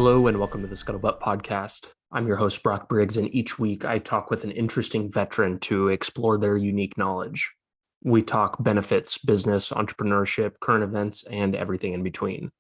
Hello and welcome to the Scuttlebutt Podcast. I'm your host, Brock Briggs, and each week I talk with an interesting veteran to explore their unique knowledge. We talk benefits, business, entrepreneurship, current events, and everything in between.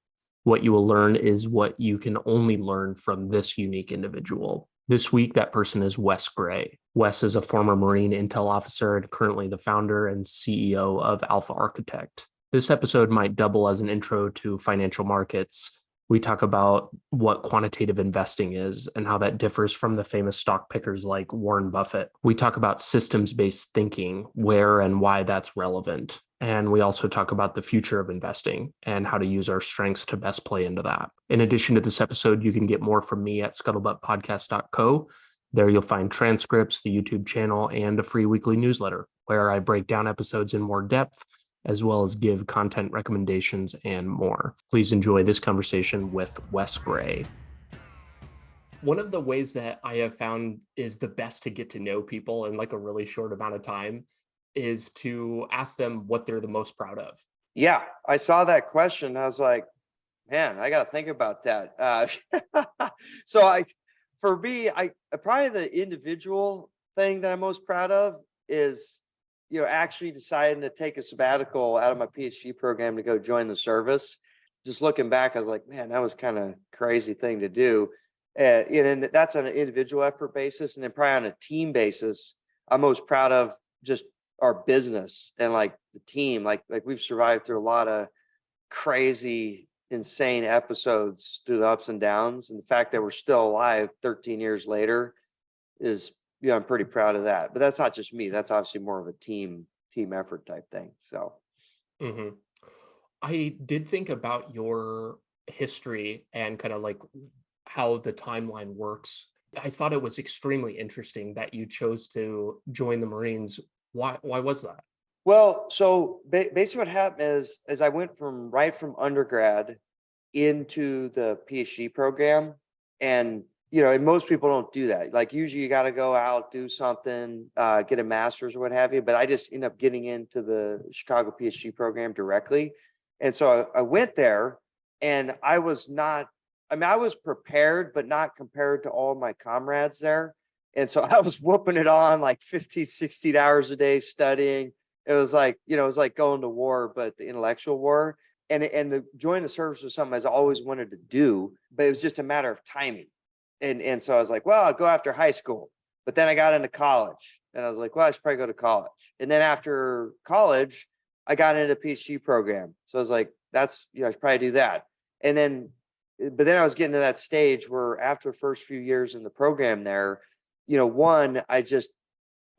What you will learn is what you can only learn from this unique individual. This week, that person is Wes Gray. Wes is a former Marine Intel officer and currently the founder and CEO of ETF Architect. This episode might double as an intro to financial markets. We talk about what quantitative investing is and how that differs from the famous stock pickers like Warren Buffett. We talk about systems-based thinking, where and why that's relevant. And we also talk about the future of investing and how to use our strengths to best play into that. In addition to this episode, you can get more from me at scuttlebuttpodcast.co. There you'll find transcripts, the YouTube channel, and a free weekly newsletter where I break down episodes in more depth, as well as give content recommendations and more. Please enjoy this conversation with Wes Gray. One of the ways that I have found is the best to get to know people in like a really short amount of time is to ask them what they're the most proud of. Yeah, I saw that question. I was like, man, I got to think about that. For me, probably the individual thing that I'm most proud of is actually deciding to take a sabbatical out of my PhD program to go join the service. Just looking back, I was like, man, that was kind of crazy thing to do. And that's on an individual effort basis. And then probably on a team basis, I'm most proud of just our business and like the team. Like we've survived through a lot of crazy, insane episodes through the ups and downs. And the fact that we're still alive 13 years later is, I'm pretty proud of that. But that's not just me. That's obviously more of a team effort type thing. So I did think about your history and kind of like how the timeline works. I thought it was extremely interesting that you chose to join the Marines. Why was that? Well, so basically what happened is I went from undergrad into the PhD program, and and most people don't do that. Like usually you got to go out, do something, get a master's or what have you. But I just ended up getting into the Chicago PhD program directly. And so I went there, and I was prepared, but not compared to all my comrades there. And so I was whooping it on like 15, 16 hours a day studying. It was like, it was like going to war, but the intellectual war. And the joining the service was something I always wanted to do, but it was just a matter of timing. And so I was like, well, I'll go after high school. But then I got into college, and I was like, well, I should probably go to college. And then after college, I got into the PhD program. So I was like, I should probably do that. But then I was getting to that stage where after the first few years in the program there, I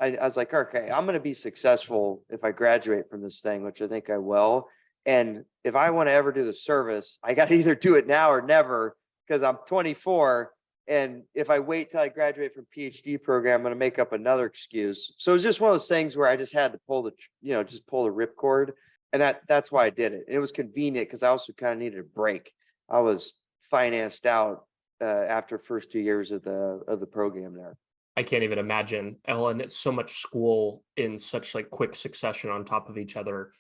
was like, okay, I'm going to be successful if I graduate from this thing, which I think I will. And if I want to ever do the service, I got to either do it now or never, because I'm 24. And if I wait till I graduate from PhD program, I'm going to make up another excuse. So it was just one of those things where I just had to pull the ripcord. And that's why I did it. And it was convenient because I also kind of needed a break. I was financed out after first 2 years of the program there. I can't even imagine, Ellen. It's so much school in such like quick succession on top of each other.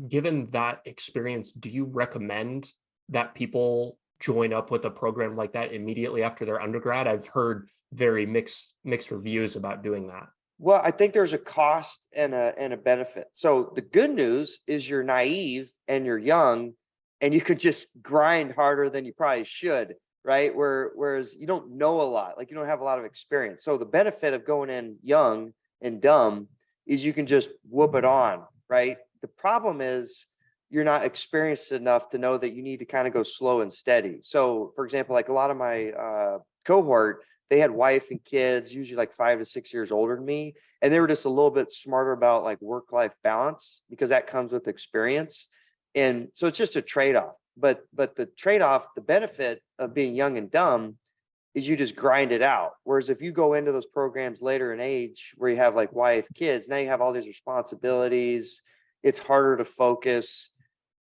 Given that experience, do you recommend that people join up with a program like that immediately after their undergrad? I've heard very mixed reviews about doing that. Well, I think there's a cost and a benefit. So the good news is you're naive and you're young, and you could just grind harder than you probably should, right? Whereas you don't know a lot, like you don't have a lot of experience. So the benefit of going in young and dumb is you can just whoop it on, right? The problem is you're not experienced enough to know that you need to kind of go slow and steady. So for example, like a lot of my cohort, they had wife and kids, usually like 5 to 6 years older than me. And they were just a little bit smarter about like work-life balance, because that comes with experience. And so it's just a trade-off. But the trade-off, the benefit of being young and dumb is you just grind it out. Whereas if you go into those programs later in age where you have like wife, kids, now you have all these responsibilities. It's harder to focus.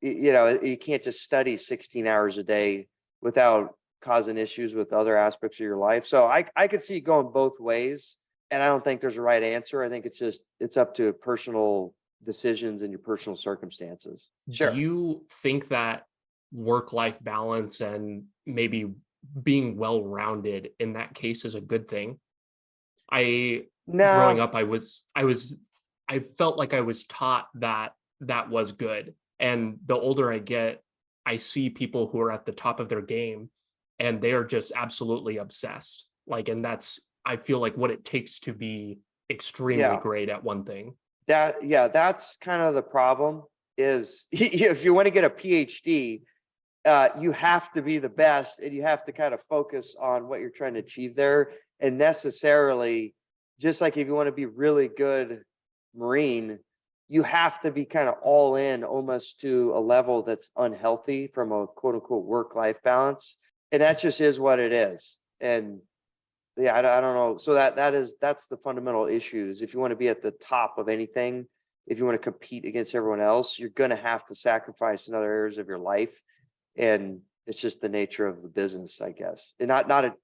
You can't just study 16 hours a day without causing issues with other aspects of your life. So I could see it going both ways. And I don't think there's a right answer. I think it's up to personal decisions and your personal circumstances. Sure. Do you think that work-life balance and maybe being well-rounded in that case is a good thing. Growing No, up, I felt like I was taught that that was good. And the older I get, I see people who are at the top of their game and they are just absolutely obsessed. Like, and that's, I feel like what it takes to be extremely yeah, great at one thing. that's kind of the problem is if you want to get a PhD, you have to be the best and you have to kind of focus on what you're trying to achieve there. And necessarily, just like if you want to be really good Marine, you have to be kind of all in almost to a level that's unhealthy from a quote unquote work-life balance. And that just is what it is. And yeah, I don't know. So that's the fundamental issues. If you want to be at the top of anything, if you want to compete against everyone else, you're going to have to sacrifice in other areas of your life. And it's just the nature of the business, I guess. And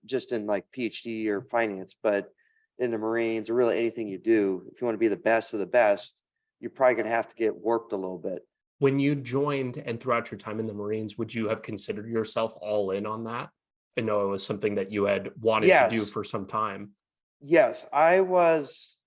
just in like PhD or finance, but in the Marines or really anything you do, if you want to be the best of the best, you're probably going to have to get warped a little bit. When you joined and throughout your time in the Marines, would you have considered yourself all in on that? I know it was something that you had wanted to do Yes. for some time. Yes. I was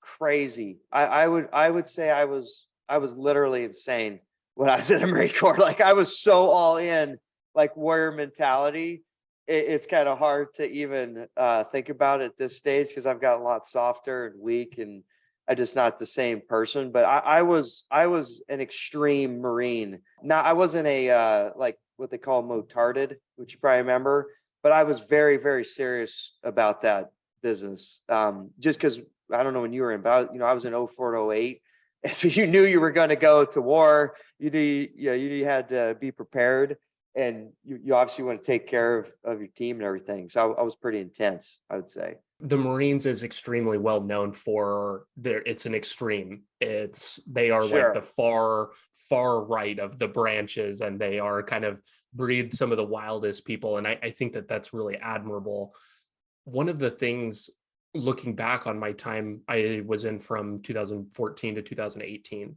crazy. I would say I was literally insane when I was in the Marine Corps. Like I was so all in, like warrior mentality. It's kind of hard to even think about it at this stage because I've gotten a lot softer and weak, and I'm just not the same person. But I was an extreme Marine. Now I wasn't a like what they call motarded, which you probably remember, but I was very very serious about that business. Just because I don't know when you were in, but I was in 04 to 08. And so you knew you were going to go to war. You had to be prepared, and you obviously want to take care of your team and everything. So I was pretty intense, I would say. The Marines is extremely well known for it's an extreme. They are like the Sure. far right of the branches, and they are kind of breed some of the wildest people. And I think that that's really admirable. One of the things, looking back on my time, I was in from 2014 to 2018, Mhm.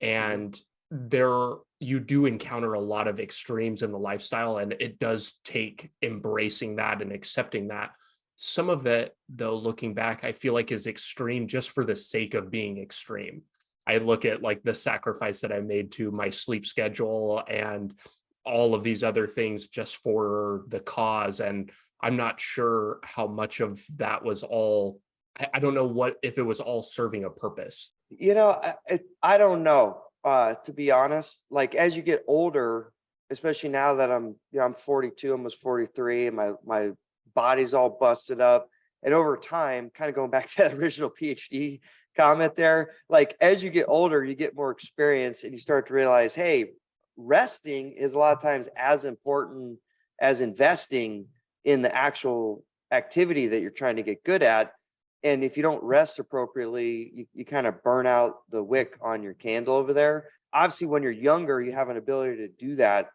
and there you do encounter a lot of extremes in the lifestyle, and it does take embracing that and accepting that. Some of it, though, looking back, I feel like is extreme just for the sake of being extreme. I look at like the sacrifice that I made to my sleep schedule and all of these other things just for the cause. And I'm not sure how much of that was all, I don't know what, if it was all serving a purpose. I don't know. To be honest, like as you get older, especially now that I'm 42, almost 43, and my body's all busted up. And over time, kind of going back to that original PhD comment there, like as you get older, you get more experience and you start to realize, hey, resting is a lot of times as important as investing in the actual activity that you're trying to get good at. And if you don't rest appropriately, you kind of burn out the wick on your candle over there. Obviously, when you're younger, you have an ability to do that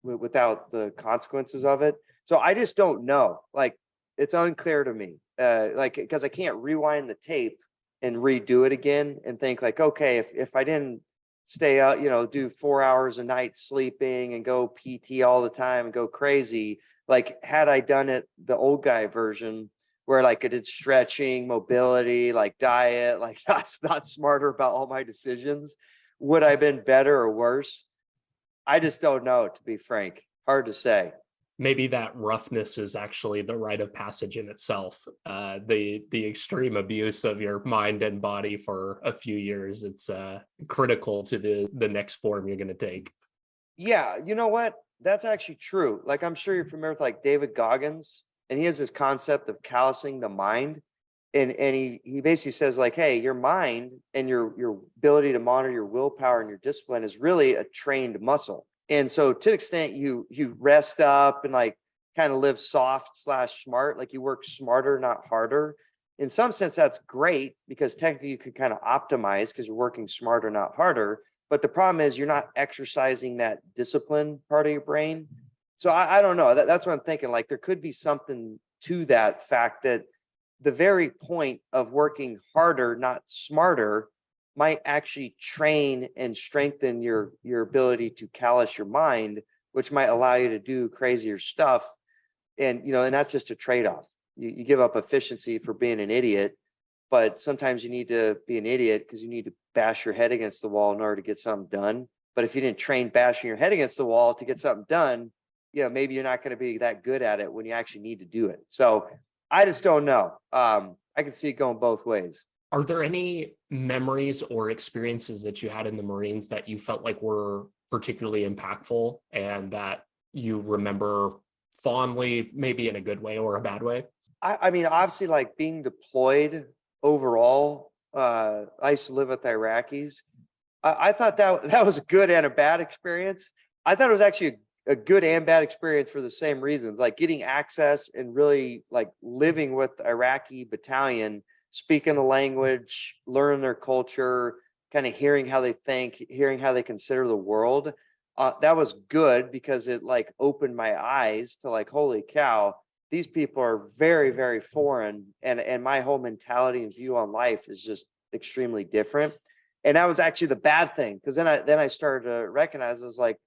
without the consequences of it. So I just don't know. Like it's unclear to me. Like because I can't rewind the tape and redo it again and think like, okay, if I didn't stay out, do 4 hours a night sleeping and go PT all the time and go crazy, like had I done it the old guy version where like I did stretching, mobility, like diet, like that's not smarter about all my decisions, would I have been better or worse? I just don't know, to be frank. Hard to say. Maybe that roughness is actually the rite of passage in itself. The extreme abuse of your mind and body for a few years, it's critical to the next form you're going to take. Yeah, you know what? That's actually true. Like I'm sure you're familiar with like David Goggins, and he has this concept of callousing the mind. And he basically says, like, hey, your mind and your ability to monitor your willpower and your discipline is really a trained muscle. And so to the extent you rest up and like kind of live soft slash smart, like you work smarter, not harder. In some sense, that's great because technically you could kind of optimize because you're working smarter, not harder. But the problem is you're not exercising that discipline part of your brain. So I don't know. That's what I'm thinking. Like there could be something to that fact that the very point of working harder, not smarter, might actually train and strengthen your ability to callous your mind, which might allow you to do crazier stuff. And, and that's just a trade-off. You give up efficiency for being an idiot, but sometimes you need to be an idiot because you need to bash your head against the wall in order to get something done. But if you didn't train bashing your head against the wall to get something done, maybe you're not going to be that good at it when you actually need to do it. So I just don't know. I can see it going both ways. Are there any memories or experiences that you had in the Marines that you felt like were particularly impactful and that you remember fondly, maybe in a good way or a bad way? I mean, obviously, like being deployed overall, I used to live with Iraqis. I thought that was a good and a bad experience. I thought it was actually a good and bad experience for the same reasons, like getting access and really like living with the Iraqi battalion, speaking the language, learning their culture, kind of hearing how they think, hearing how they consider the world. That was good because it like opened my eyes to like, holy cow, these people are very, very foreign. And my whole mentality and view on life is just extremely different. And that was actually the bad thing. Cause then I started to recognize, I was like,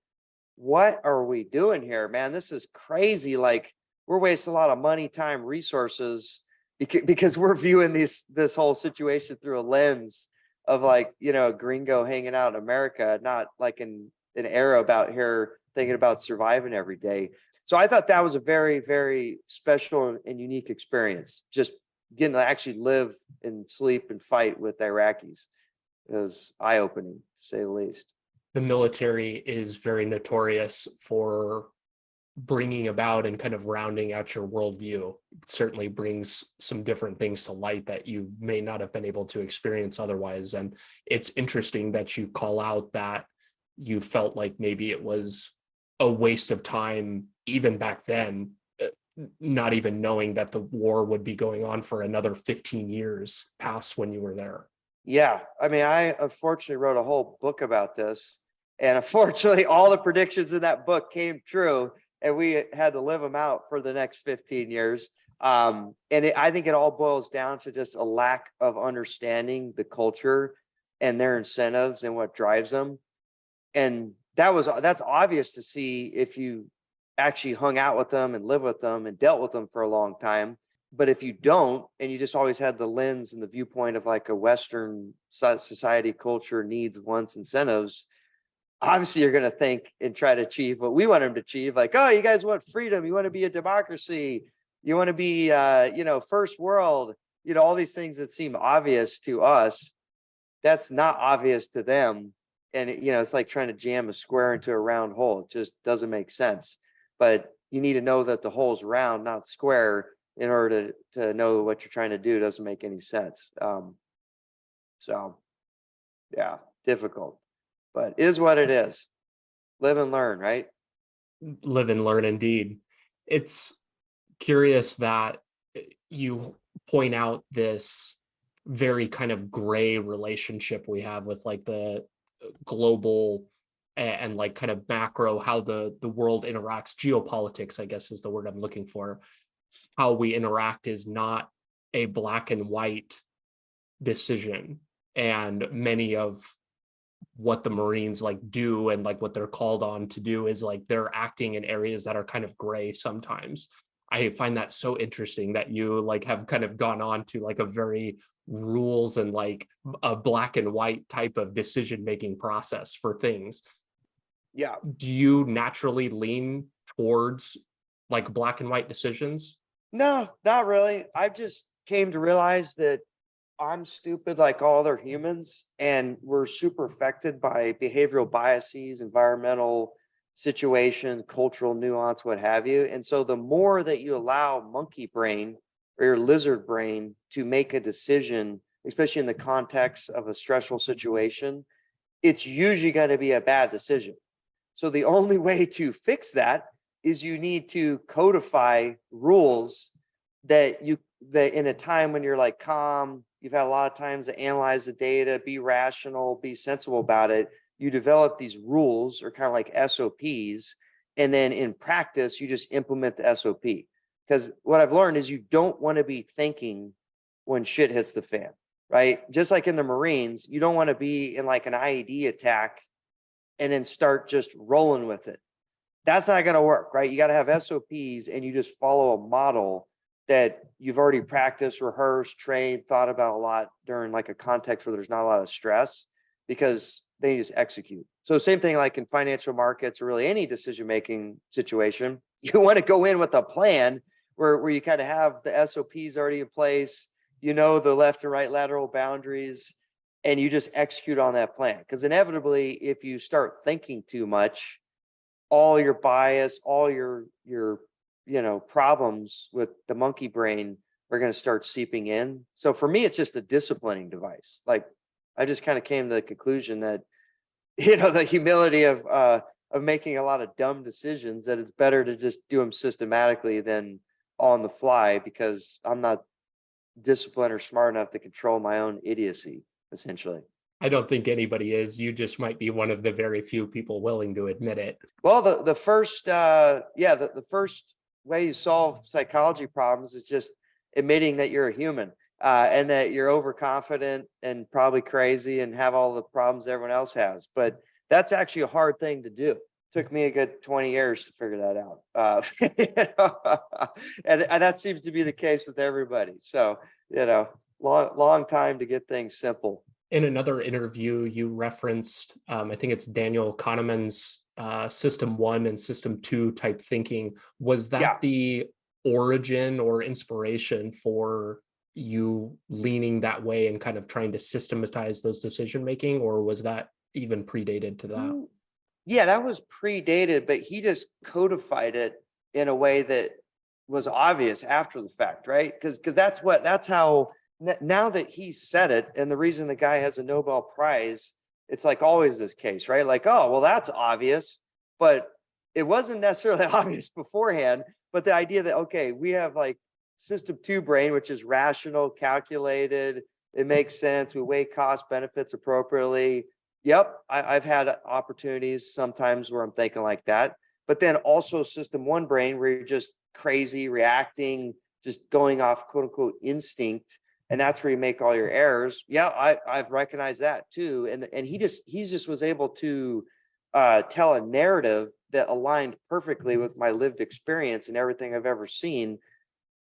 what are we doing here, man? This is crazy. Like we're wasting a lot of money, time, resources because we're viewing this whole situation through a lens of like, a gringo hanging out in America, not like an era about here thinking about surviving every day. So I thought that was a very, very special and unique experience. Just getting to actually live and sleep and fight with Iraqis. It was eye-opening, to say the least. The military is very notorious for bringing about and kind of rounding out your worldview. It certainly brings some different things to light that you may not have been able to experience otherwise. And it's interesting that you call out that you felt like maybe it was a waste of time, even back then, not even knowing that the war would be going on for another 15 years past when you were there. Yeah. I mean, I unfortunately wrote a whole book about this. And unfortunately, all the predictions in that book came true. And we had to live them out for the next 15 years. I think it all boils down to just a lack of understanding the culture and their incentives and what drives them. And that's obvious to see if you actually hung out with them and lived with them and dealt with them for a long time. But if you don't, and you just always had the lens and the viewpoint of like a Western society, culture, needs, wants, incentives, obviously you're going to think and try to achieve what we want them to achieve. Like, oh, you guys want freedom. You want to be a democracy. You want to be, first world, all these things that seem obvious to us. That's not obvious to them. And, it's like trying to jam a square into a round hole. It just doesn't make sense. But you need to know that the hole's round, not square, in order to know what you're trying to do. Doesn't make any sense. So, yeah, difficult. But is what it is. Live and learn, right? Live and learn, indeed. It's curious that you point out this very kind of gray relationship we have with like the global and like kind of macro, how the world interacts. Geopolitics, I guess, is the word I'm looking for. How we interact is not a black and white decision. And many of what the Marines like do and like what they're called on to do is like they're acting in areas that are kind of gray sometimes. I find that so interesting that you like have kind of gone on to like a very rules and like a black and white type of decision making process for things. Yeah. Do you naturally lean towards like black and white decisions? No, not really. I just came to realize that I'm stupid like all other humans, and we're super affected by behavioral biases, environmental situation, cultural nuance, what have you. And so the more that you allow monkey brain or your lizard brain to make a decision, especially in the context of a stressful situation, it's usually going to be a bad decision. So the only way to fix that is you need to codify rules that in a time when you're like calm, you've had a lot of times to analyze the data, be rational, be sensible about it. You develop these rules or kind of like SOPs. And then in practice, you just implement the SOP. Because what I've learned is you don't want to be thinking when shit hits the fan, right? Just like in the Marines, you don't want to be in like an IED attack and then start just rolling with it. That's not going to work, right? You got to have SOPs and you just follow a model that you've already practiced, rehearsed, trained, thought about a lot during like a context where there's not a lot of stress, because then you just execute. So same thing like in financial markets or really any decision-making situation, you want to go in with a plan where you kind of have the SOPs already in place, the left and right lateral boundaries, and you just execute on that plan. Because inevitably, if you start thinking too much, all your bias, all your problems with the monkey brain are going to start seeping in. So for me, it's just a disciplining device. Like I just kind of came to the conclusion that, the humility of making a lot of dumb decisions, that it's better to just do them systematically than on the fly, because I'm not disciplined or smart enough to control my own idiocy, essentially. I don't think anybody is. You just might be one of the very few people willing to admit it. Well, the first the first way you solve psychology problems is just admitting that you're a human, and that you're overconfident and probably crazy and have all the problems everyone else has. But that's actually a hard thing to do. Took me a good 20 years to figure that out. And that seems to be the case with everybody. So, long time to get things simple. In another interview, you referenced, I think it's Daniel Kahneman's System 1 and System 2 type thinking. Was that the origin or inspiration for you leaning that way and kind of trying to systematize those decision making, or was that even predated to that? Yeah, that was predated, but he just codified it in a way that was obvious after the fact, right? Because that's how, now that he said it, and the reason the guy has a Nobel Prize, it's like always this case, right? Like, oh, well, that's obvious, but it wasn't necessarily obvious beforehand. But the idea that, okay, we have like system 2 brain, which is rational, calculated, it makes sense, we weigh cost benefits appropriately. Yep, I've had opportunities sometimes where I'm thinking like that. But then also system 1 brain, where you're just crazy, reacting, just going off quote unquote instinct. And that's where you make all your errors. Yeah, I've recognized that too. And he just was able to tell a narrative that aligned perfectly with my lived experience and everything I've ever seen.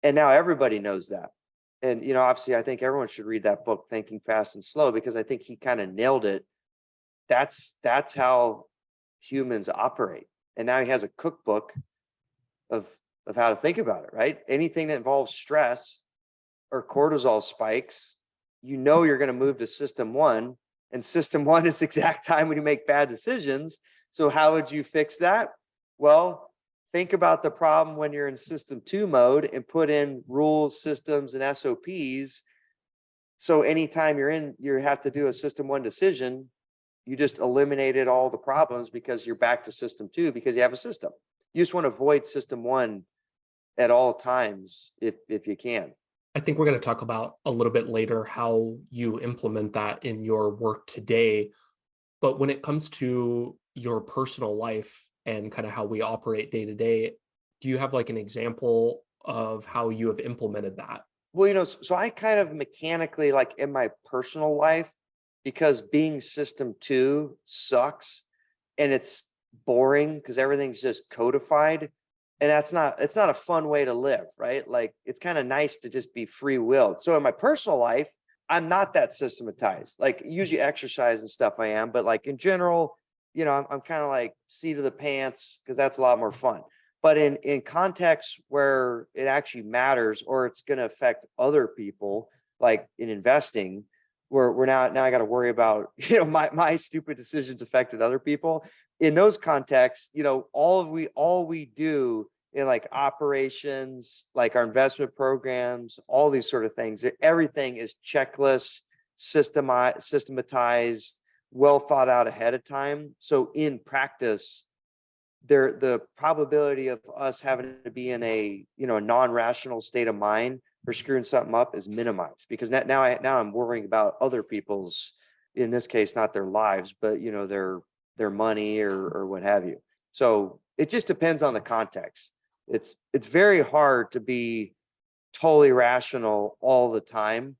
And now everybody knows that. And, obviously I think everyone should read that book, Thinking Fast and Slow, because I think he kind of nailed it. That's how humans operate. And now he has a cookbook of how to think about it, right? Anything that involves stress or cortisol spikes, you're going to move to system 1, and system 1 is the exact time when you make bad decisions. So how would you fix that? Well, think about the problem when you're in system 2 mode and put in rules, systems, and SOPs. So anytime you have to do a system 1 decision, you just eliminated all the problems because you're back to system 2 because you have a system. You just want to avoid system 1 at all times if you can. I think we're going to talk about a little bit later how you implement that in your work today. But when it comes to your personal life and kind of how we operate day to day, do you have like an example of how you have implemented that? Well, so I kind of mechanically, like in my personal life, because being system 2 sucks and it's boring because everything's just codified. And it's not a fun way to live, right? Like it's kind of nice to just be free willed. So in my personal life, I'm not that systematized. Like usually exercise and stuff I am, but like in general, I'm kind of like seat of the pants because that's a lot more fun. But in contexts where it actually matters or it's going to affect other people, like in investing, we're now I got to worry about, my stupid decisions affected other people. In those contexts, all we do in like operations, like our investment programs, all these sort of things, everything is checklist, systematized, well thought out ahead of time. So in practice, the probability of us having to be in a non-rational state of mind or screwing something up is minimized, because now I'm worrying about other people's, in this case, not their lives, but their money or what have you. So it just depends on the context. It's very hard to be totally rational all the time.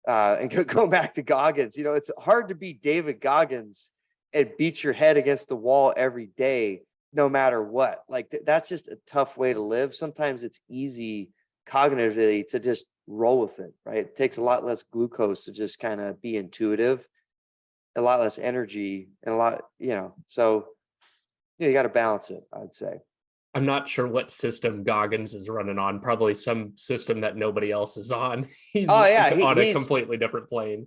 And go back to Goggins, it's hard to be David Goggins and beat your head against the wall every day no matter what. Like that's just a tough way to live. Sometimes it's easy cognitively to just roll with it, right? It takes a lot less glucose to just kind of be intuitive, a lot less energy, and a lot, so you got to balance it, I'd say. I'm not sure what system Goggins is running on. Probably some system that nobody else is on. He's Oh yeah, on a he's completely different plane.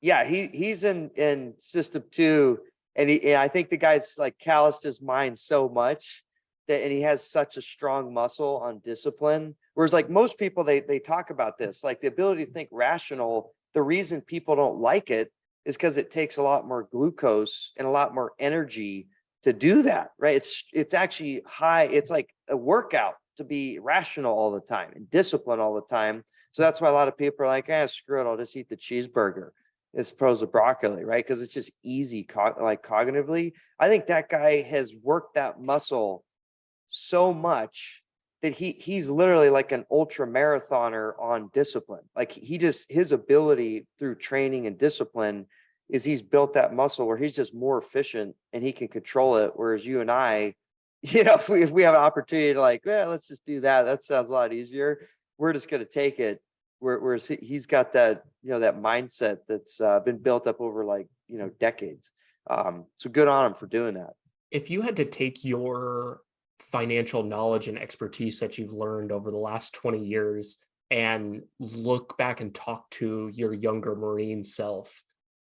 yeah, he's in system two, and I think the guy's like calloused his mind so much that, and he has such a strong muscle on discipline. Whereas like most people, they talk about this, like the ability to think rational. The reason people don't like it is because it takes a lot more glucose and a lot more energy to do that, right? It's actually high. It's like a workout to be rational all the time and disciplined all the time. So that's why a lot of people are like, screw it, I'll just eat the cheeseburger as opposed to broccoli, right? Because it's just easy, like cognitively. I think that guy has worked that muscle so much that he's literally like an ultra marathoner on discipline. Like his ability through training and discipline is he's built that muscle where he's just more efficient and he can control it. Whereas you and I, if we have an opportunity to like, let's just do that. That sounds a lot easier. We're just going to take it. Whereas he's got that, that mindset that's been built up over like, decades. So good on him for doing that. If you had to take your financial knowledge and expertise that you've learned over the last 20 years and look back and talk to your younger Marine self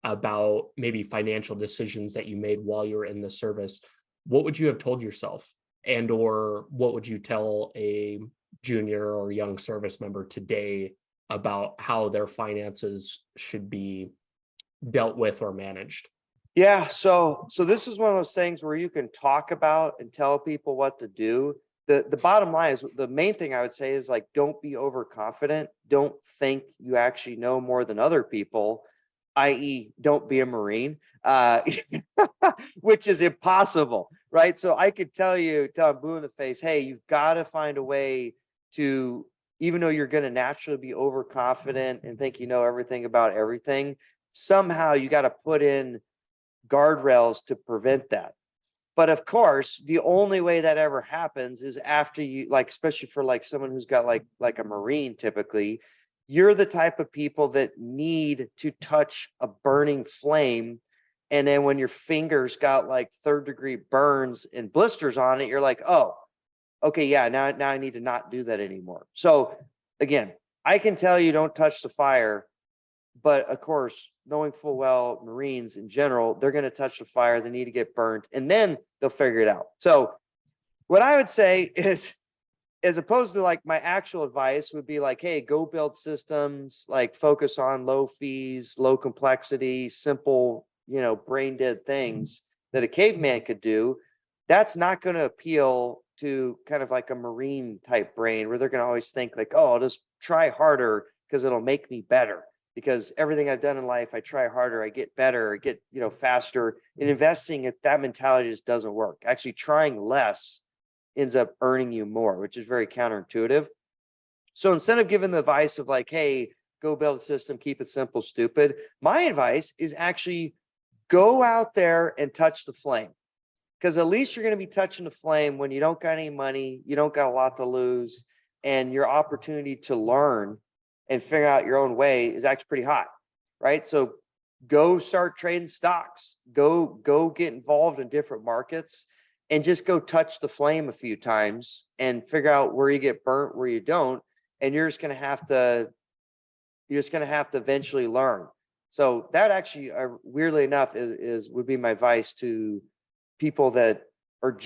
about maybe financial decisions that you made while you were in the service, what would you have told yourself? And or what would you tell a junior or young service member today about how their finances should be dealt with or managed? Yeah, so this is one of those things where you can talk about and tell people what to do. The bottom line is, the main thing I would say is like, don't be overconfident. Don't think you actually know more than other people, i.e., don't be a Marine, which is impossible, right? So I could tell I'm blue in the face, hey, you've got to find a way to, even though you're going to naturally be overconfident and think you know everything about everything, somehow you got to put in guardrails to prevent that. But of course, the only way that ever happens is after you, like, especially for like someone who's got like a Marine, typically, you're the type of people that need to touch a burning flame. And then when your fingers got like 3rd-degree burns and blisters on it, you're like, oh, okay, yeah, now I need to not do that anymore. So again, I can tell you don't touch the fire, but of course, knowing full well Marines in general, they're going to touch the fire, they need to get burnt, and then they'll figure it out. So what I would say is, as opposed to like my actual advice would be like, hey, go build systems, like focus on low fees, low complexity, simple, brain dead things that a caveman could do. That's not going to appeal to kind of like a Marine type brain where they're going to always think like, oh, I'll just try harder because it'll make me better. Because everything I've done in life, I try harder, I get better, I get, faster. In investing, that mentality just doesn't work. Actually, trying less ends up earning you more, which is very counterintuitive. So instead of giving the advice of like, hey, go build a system, keep it simple, stupid, my advice is actually go out there and touch the flame. Because at least you're going to be touching the flame when you don't got any money, you don't got a lot to lose, and your opportunity to learn and figure out your own way is actually pretty high, right? So go start trading stocks, go get involved in different markets, and just go touch the flame a few times and figure out where you get burnt, where you don't. And you're just going to have to eventually learn. So that actually, weirdly enough, would be my advice to people that are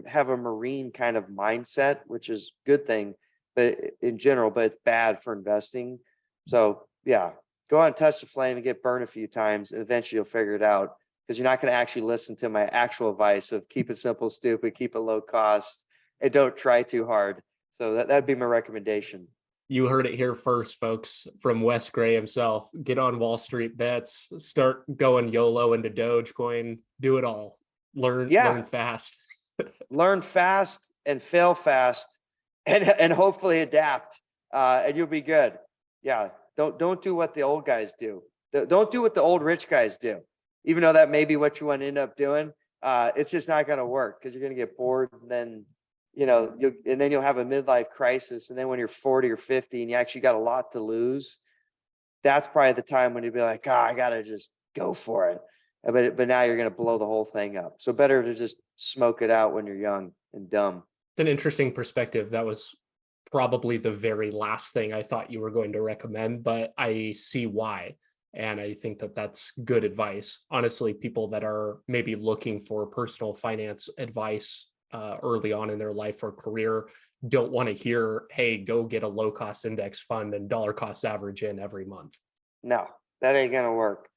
have a Marine kind of mindset, which is a good thing, but in general, but it's bad for investing. So yeah, go out and touch the flame and get burned a few times, and eventually you'll figure it out, because you're not going to actually listen to my actual advice of keep it simple, stupid, keep it low cost, and don't try too hard. So that'd be my recommendation. You heard it here first, folks, from Wes Gray himself. Get on Wall Street bets, start going YOLO into Dogecoin, do it all. Learn fast. Learn fast and fail fast, and hopefully adapt, and you'll be good. Yeah, don't do what the old guys do. Don't do what the old rich guys do, even though that may be what you want to end up doing. it's just not going to work because you're going to get bored, and then you'll have a midlife crisis, and then when you're 40 or 50 and you actually got a lot to lose, that's probably the time when you'd be like, I gotta just go for it. But now you're going to blow the whole thing up. So better to just smoke it out when you're young and dumb. It's an interesting perspective. That was probably the very last thing I thought you were going to recommend, but I see why. And I think that that's good advice. Honestly, people that are maybe looking for personal finance advice early on in their life or career don't want to hear, hey, go get a low cost index fund and dollar cost average in every month. No, that ain't going to work.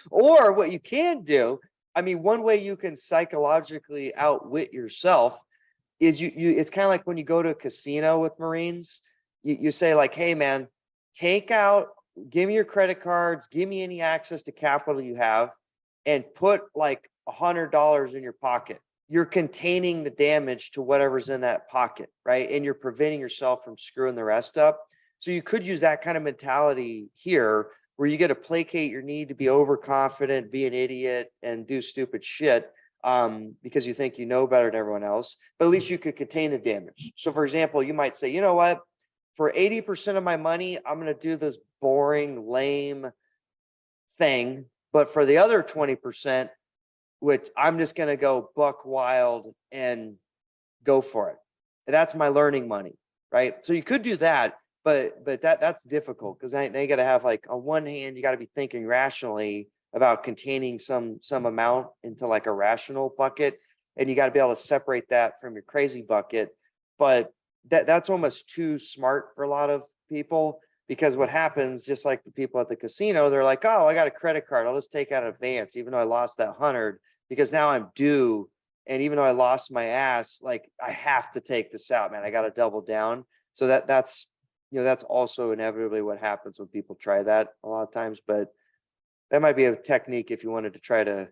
Or what you can do, I mean, one way you can psychologically outwit yourself is it's kind of like when you go to a casino with Marines, you say like, hey man, give me your credit cards, give me any access to capital you have, and put like $100 in your pocket. You're containing the damage to whatever's in that pocket, right? And you're preventing yourself from screwing the rest up. So you could use that kind of mentality here, where you get to placate your need to be overconfident, be an idiot, and do stupid shit because you think you know better than everyone else. But at least you could contain the damage. So for example, you might say, you know what? For 80% of my money, I'm going to do this boring, lame thing. But for the other 20%, which I'm just going to go buck wild and go for it. And that's my learning money, right? So you could do that. But that's difficult because now you got to have, like, on one hand, you got to be thinking rationally about containing some amount into like a rational bucket, and you got to be able to separate that from your crazy bucket. But that's almost too smart for a lot of people, because what happens, just like the people at the casino, they're like, oh, I got a credit card, I'll just take out advance, even though I lost that 100, because now I'm due, and even though I lost my ass, like, I have to take this out, man. I got to double down. So that's that's also inevitably what happens when people try that a lot of times. But that might be a technique if you wanted to try to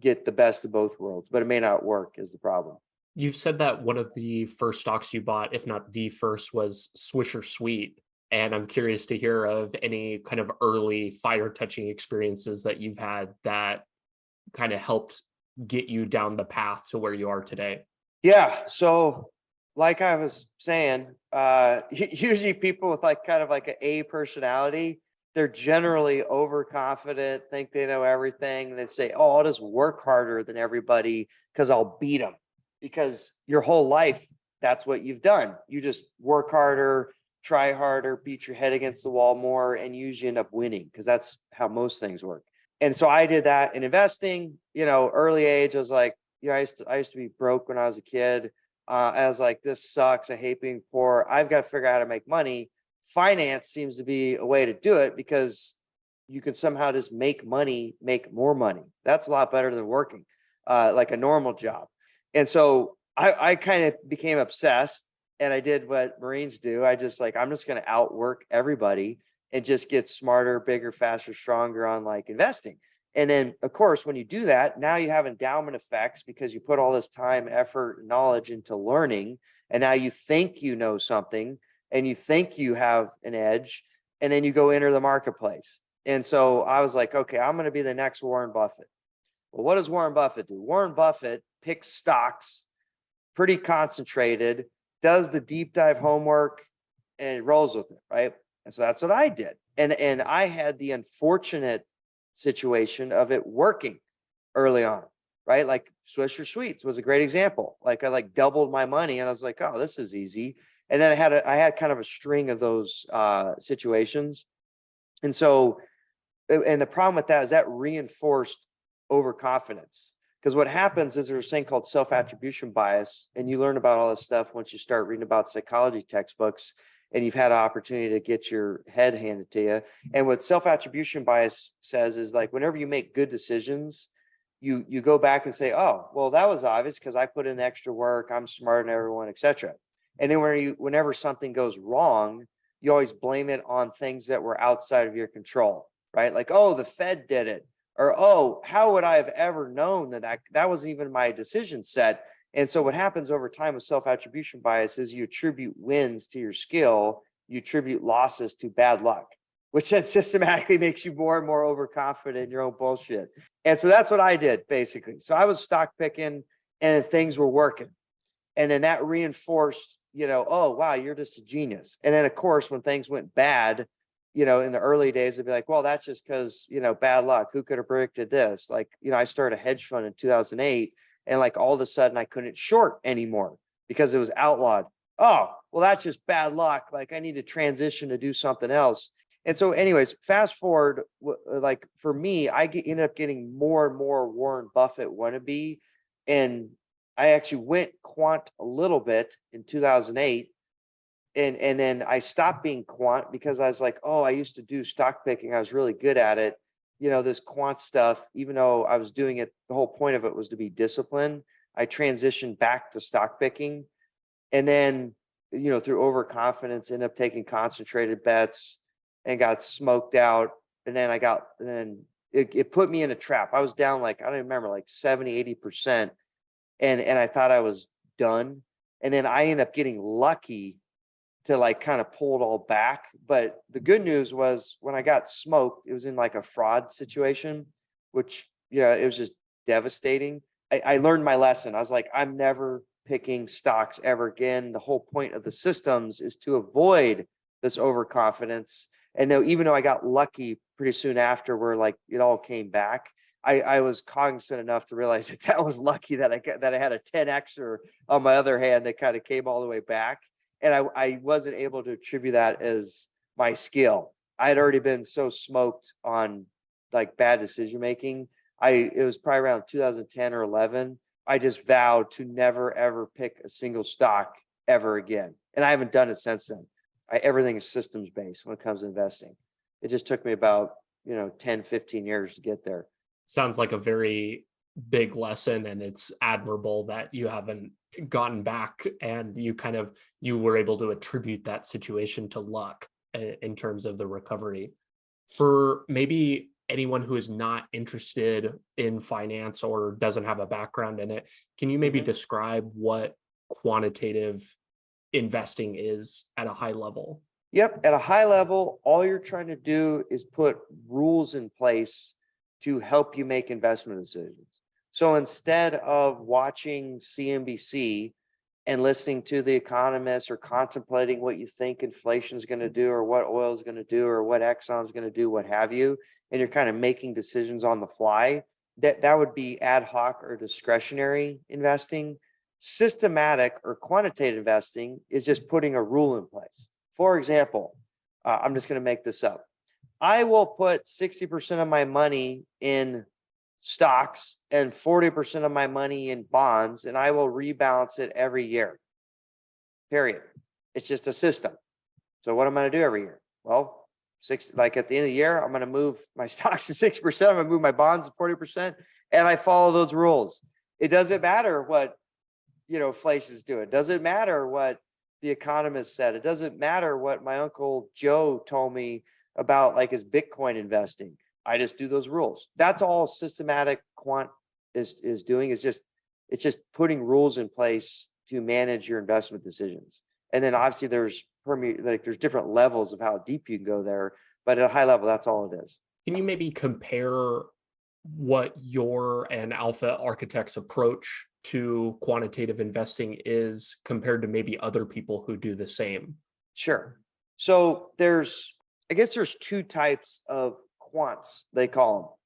get the best of both worlds, but it may not work, is the problem. You've said that one of the first stocks you bought, if not the first, was Swisher Sweet. And I'm curious to hear of any kind of early fire touching experiences that you've had that kind of helped get you down the path to where you are today. Yeah. So like I was saying, usually people with like kind of like an A personality, they're generally overconfident, think they know everything. And they say, oh, I'll just work harder than everybody because I'll beat them. Because your whole life, that's what you've done. You just work harder, try harder, beat your head against the wall more, and you usually end up winning, because that's how most things work. And so I did that in investing, early age. I was like, I used to be broke when I was a kid. I was like, this sucks. I hate being poor. I've got to figure out how to make money. Finance seems to be a way to do it, because you can somehow just make money, make more money. That's a lot better than working like a normal job. And so I kind of became obsessed, and I did what Marines do. I'm just going to outwork everybody and just get smarter, bigger, faster, stronger on like investing. And then, of course, when you do that, now you have endowment effects, because you put all this time, effort, and knowledge into learning. And now you think you know something, and you think you have an edge, and then you go enter the marketplace. And so I was like, okay, I'm going to be the next Warren Buffett. Well, what does Warren Buffett do? Warren Buffett picks stocks, pretty concentrated, does the deep dive homework, and rolls with it, right? And so that's what I did. And I had the unfortunate situation of it working early on, right? Like Swisher Sweets was a great example. Like I doubled my money, and I was like, oh, this is easy. And then I had kind of a string of those situations. And so, and the problem with that is that reinforced overconfidence. Because what happens is there's a thing called self-attribution bias, and you learn about all this stuff once you start reading about psychology textbooks, and you've had an opportunity to get your head handed to you. And what self-attribution bias says is, like, whenever you make good decisions, you go back and say, oh, well, that was obvious because I put in extra work, I'm smarter than everyone, etc. And then whenever something goes wrong, you always blame it on things that were outside of your control, right? Like, oh, the Fed did it. Or, oh, how would I have ever known that wasn't even my decision set? And so what happens over time with self-attribution bias is you attribute wins to your skill, you attribute losses to bad luck. which then systematically makes you more and more overconfident in your own bullshit. And so that's what I did basically. So I was stock picking and things were working. And then that reinforced, oh, wow, you're just a genius. And then of course, when things went bad, in the early days, it'd be like, well, that's just because, bad luck. Who could have predicted this? Like, I started a hedge fund in 2008 and like all of a sudden I couldn't short anymore because it was outlawed. Oh, well, that's just bad luck. Like I need to transition to do something else. And so anyways, fast forward, like for me, ended up getting more and more Warren Buffett wannabe. And I actually went quant a little bit in 2008. And then I stopped being quant because I was like, oh, I used to do stock picking. I was really good at it. This quant stuff, even though I was doing it, the whole point of it was to be disciplined. I transitioned back to stock picking. And then, through overconfidence, ended up taking concentrated bets and got smoked out. And then it put me in a trap. I was down like, I don't remember, like 70, 80%. And I thought I was done. And then I ended up getting lucky to like kind of pull it all back. But the good news was when I got smoked, it was in like a fraud situation, which, it was just devastating. I learned my lesson. I was like, I'm never picking stocks ever again. The whole point of the systems is to avoid this overconfidence. And even though I got lucky pretty soon after where like it all came back, I was cognizant enough to realize that was lucky that I had a 10Xer on my other hand that kind of came all the way back. And I wasn't able to attribute that as my skill. I had already been so smoked on like bad decision making. It was probably around 2010 or 11. I just vowed to never, ever pick a single stock ever again. And I haven't done it since then. Everything is systems based when it comes to investing. It just took me about, 10, 15 years to get there. Sounds like a very big lesson, and it's admirable that you haven't gotten back and you were able to attribute that situation to luck in terms of the recovery. For maybe anyone who is not interested in finance or doesn't have a background in it, can you maybe describe what quantitative investing is at a high level? Yep. At a high level, all you're trying to do is put rules in place to help you make investment decisions. So instead of watching CNBC and listening to the economists or contemplating what you think inflation is going to do or what oil is going to do or what Exxon is going to do, what have you, and you're kind of making decisions on the fly, that would be ad hoc or discretionary investing. Systematic or quantitative investing is just putting a rule in place. For example, I'm just going to make this up. I will put 60% of my money in stocks and 40% of my money in bonds, and I will rebalance it every year. Period. It's just a system. So what am I going to do every year? Well, like at the end of the year, I'm going to move my stocks to 6%. I'm going to move my bonds to 40%, and I follow those rules. It doesn't matter what inflation is doing. It doesn't matter what the economist said. It doesn't matter what my Uncle Joe told me about like his Bitcoin investing. I just do those rules. That's all systematic quant is doing. It's just putting rules in place to manage your investment decisions. And then obviously there's different levels of how deep you can go there, but at a high level, that's all it is. Can you maybe compare what your and Alpha Architect's approach to quantitative investing is compared to maybe other people who do the same? Sure. So I guess there's two types of quants, they call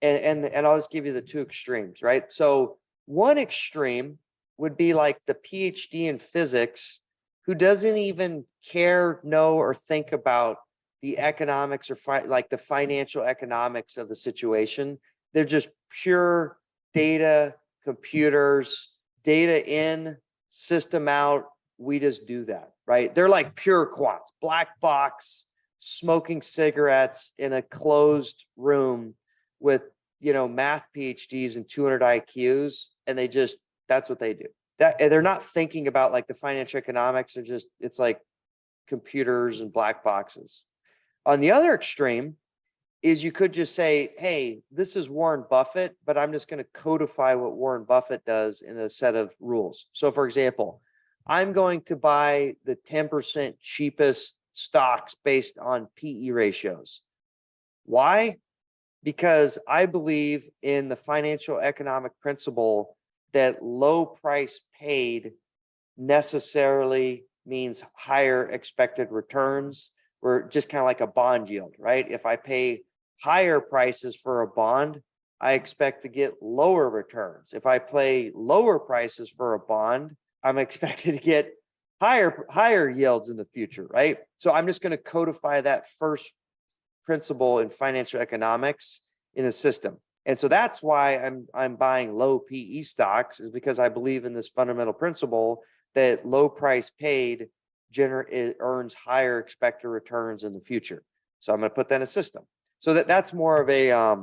them. And I'll just give you the two extremes, right? So one extreme would be like the PhD in physics who doesn't even care, know, or think about the economics or like the financial economics of the situation. They're just pure data, computers, data in, system out. We just do that, right? They're like pure quants, black box, smoking cigarettes in a closed room with, math PhDs and 200 IQs. And that's what they do. They're not thinking about like the financial economics. It's like computers and black boxes. On the other extreme is you could just say, hey, this is Warren Buffett, but I'm just going to codify what Warren Buffett does in a set of rules. So for example, I'm going to buy the 10% cheapest stocks based on PE ratios. Why? Because I believe in the financial economic principle that low price paid necessarily means higher expected returns. We're just kind of like a bond yield, right? If I pay higher prices for a bond, I expect to get lower returns. If I pay lower prices for a bond, I'm expected to get higher yields in the future, right? So I'm just going to codify that first principle in financial economics in a system. And so that's why I'm buying low PE stocks, is because I believe in this fundamental principle that low price paid earns higher expected returns in the future. So I'm going to put that in a system. So that's more of a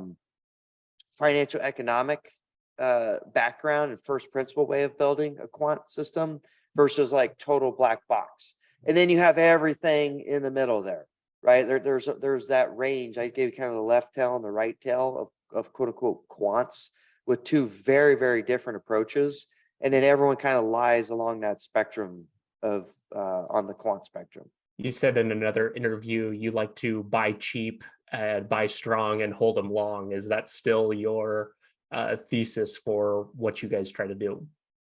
financial economic background and first principle way of building a quant system versus like total black box. And then you have everything in the middle there, right? There's that range. I gave you kind of the left tail and the right tail of quote unquote quants with two very, very different approaches. And then everyone kind of lies along that spectrum of on the quant spectrum. You said in another interview you like to buy cheap, buy strong, and hold them long. Is that still your thesis for what you guys try to do?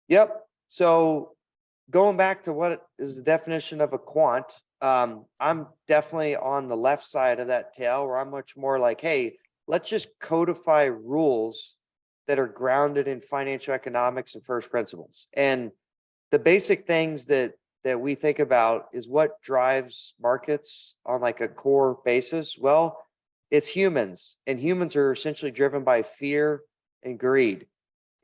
Yep. So going back to what is the definition of a quant, I'm definitely on the left side of that tail, where I'm much more like, hey, let's just codify rules that are grounded in financial economics and first principles. And the basic things that we think about is what drives markets on like a core basis. Well, it's humans, and humans are essentially driven by fear and greed.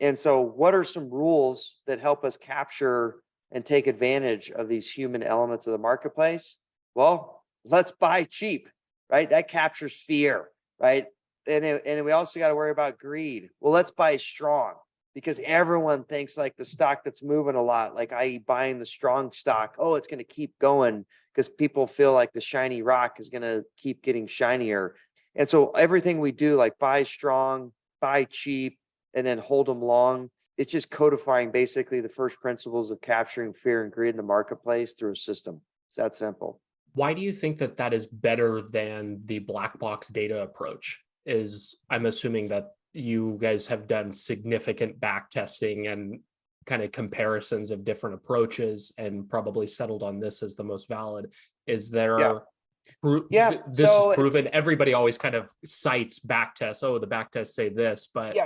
And so what are some rules that help us capture and take advantage of these human elements of the marketplace? Well, let's buy cheap, right? That captures fear, right? And we also got to worry about greed. Well, let's buy strong, because everyone thinks like the stock that's moving a lot, like i.e. buying the strong stock, oh, it's going to keep going because people feel like the shiny rock is going to keep getting shinier. And so everything we do, like buy strong, buy cheap, and then hold them long, it's just codifying basically the first principles of capturing fear and greed in the marketplace through a system. It's that simple. Why do you think that is better than the black box data approach? I'm assuming that you guys have done significant back testing and kind of comparisons of different approaches and probably settled on this as the most valid. Is there this is proven? Everybody always kind of cites back tests. Oh, the back tests say this, but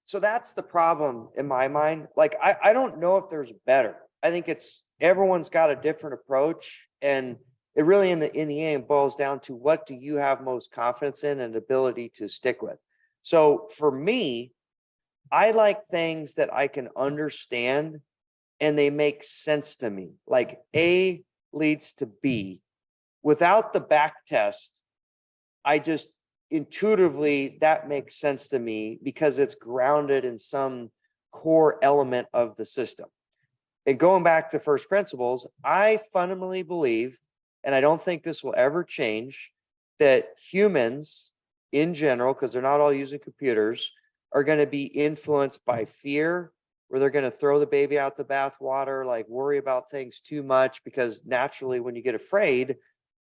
so that's the problem in my mind. Like I don't know if there's better. I think it's everyone's got a different approach, and it really in the end boils down to what do you have most confidence in and ability to stick with. So for me, I like things that I can understand and they make sense to me. Like A leads to B. Without the back test, I just intuitively, that makes sense to me because it's grounded in some core element of the system. And going back to first principles, I fundamentally believe, and I don't think this will ever change, that humans in general, because they're not all using computers, are going to be influenced by fear, where they're going to throw the baby out the bathwater, like worry about things too much, because naturally when you get afraid,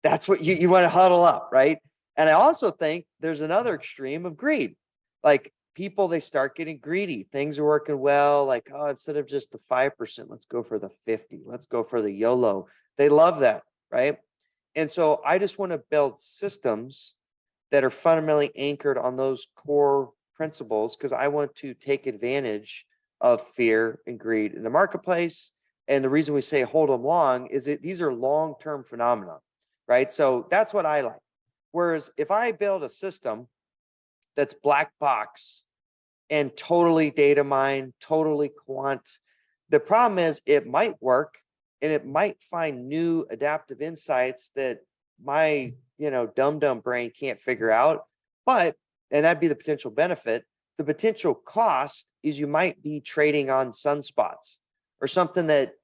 that's what you want to huddle up, right? And I also think there's another extreme of greed. Like people, they start getting greedy. Things are working well, like, oh, instead of just the 5%, let's go for the 50. Let's go for the YOLO. They love that, right? And so I just want to build systems that are fundamentally anchored on those core principles, because I want to take advantage of fear and greed in the marketplace. And the reason we say hold them long is that these are long-term phenomena, right? So that's what I like. Whereas if I build a system that's black box and totally data mine, totally quant, the problem is it might work and it might find new adaptive insights that my dumb brain can't figure out. But, and that'd be the potential benefit. The potential cost is you might be trading on sunspots or something that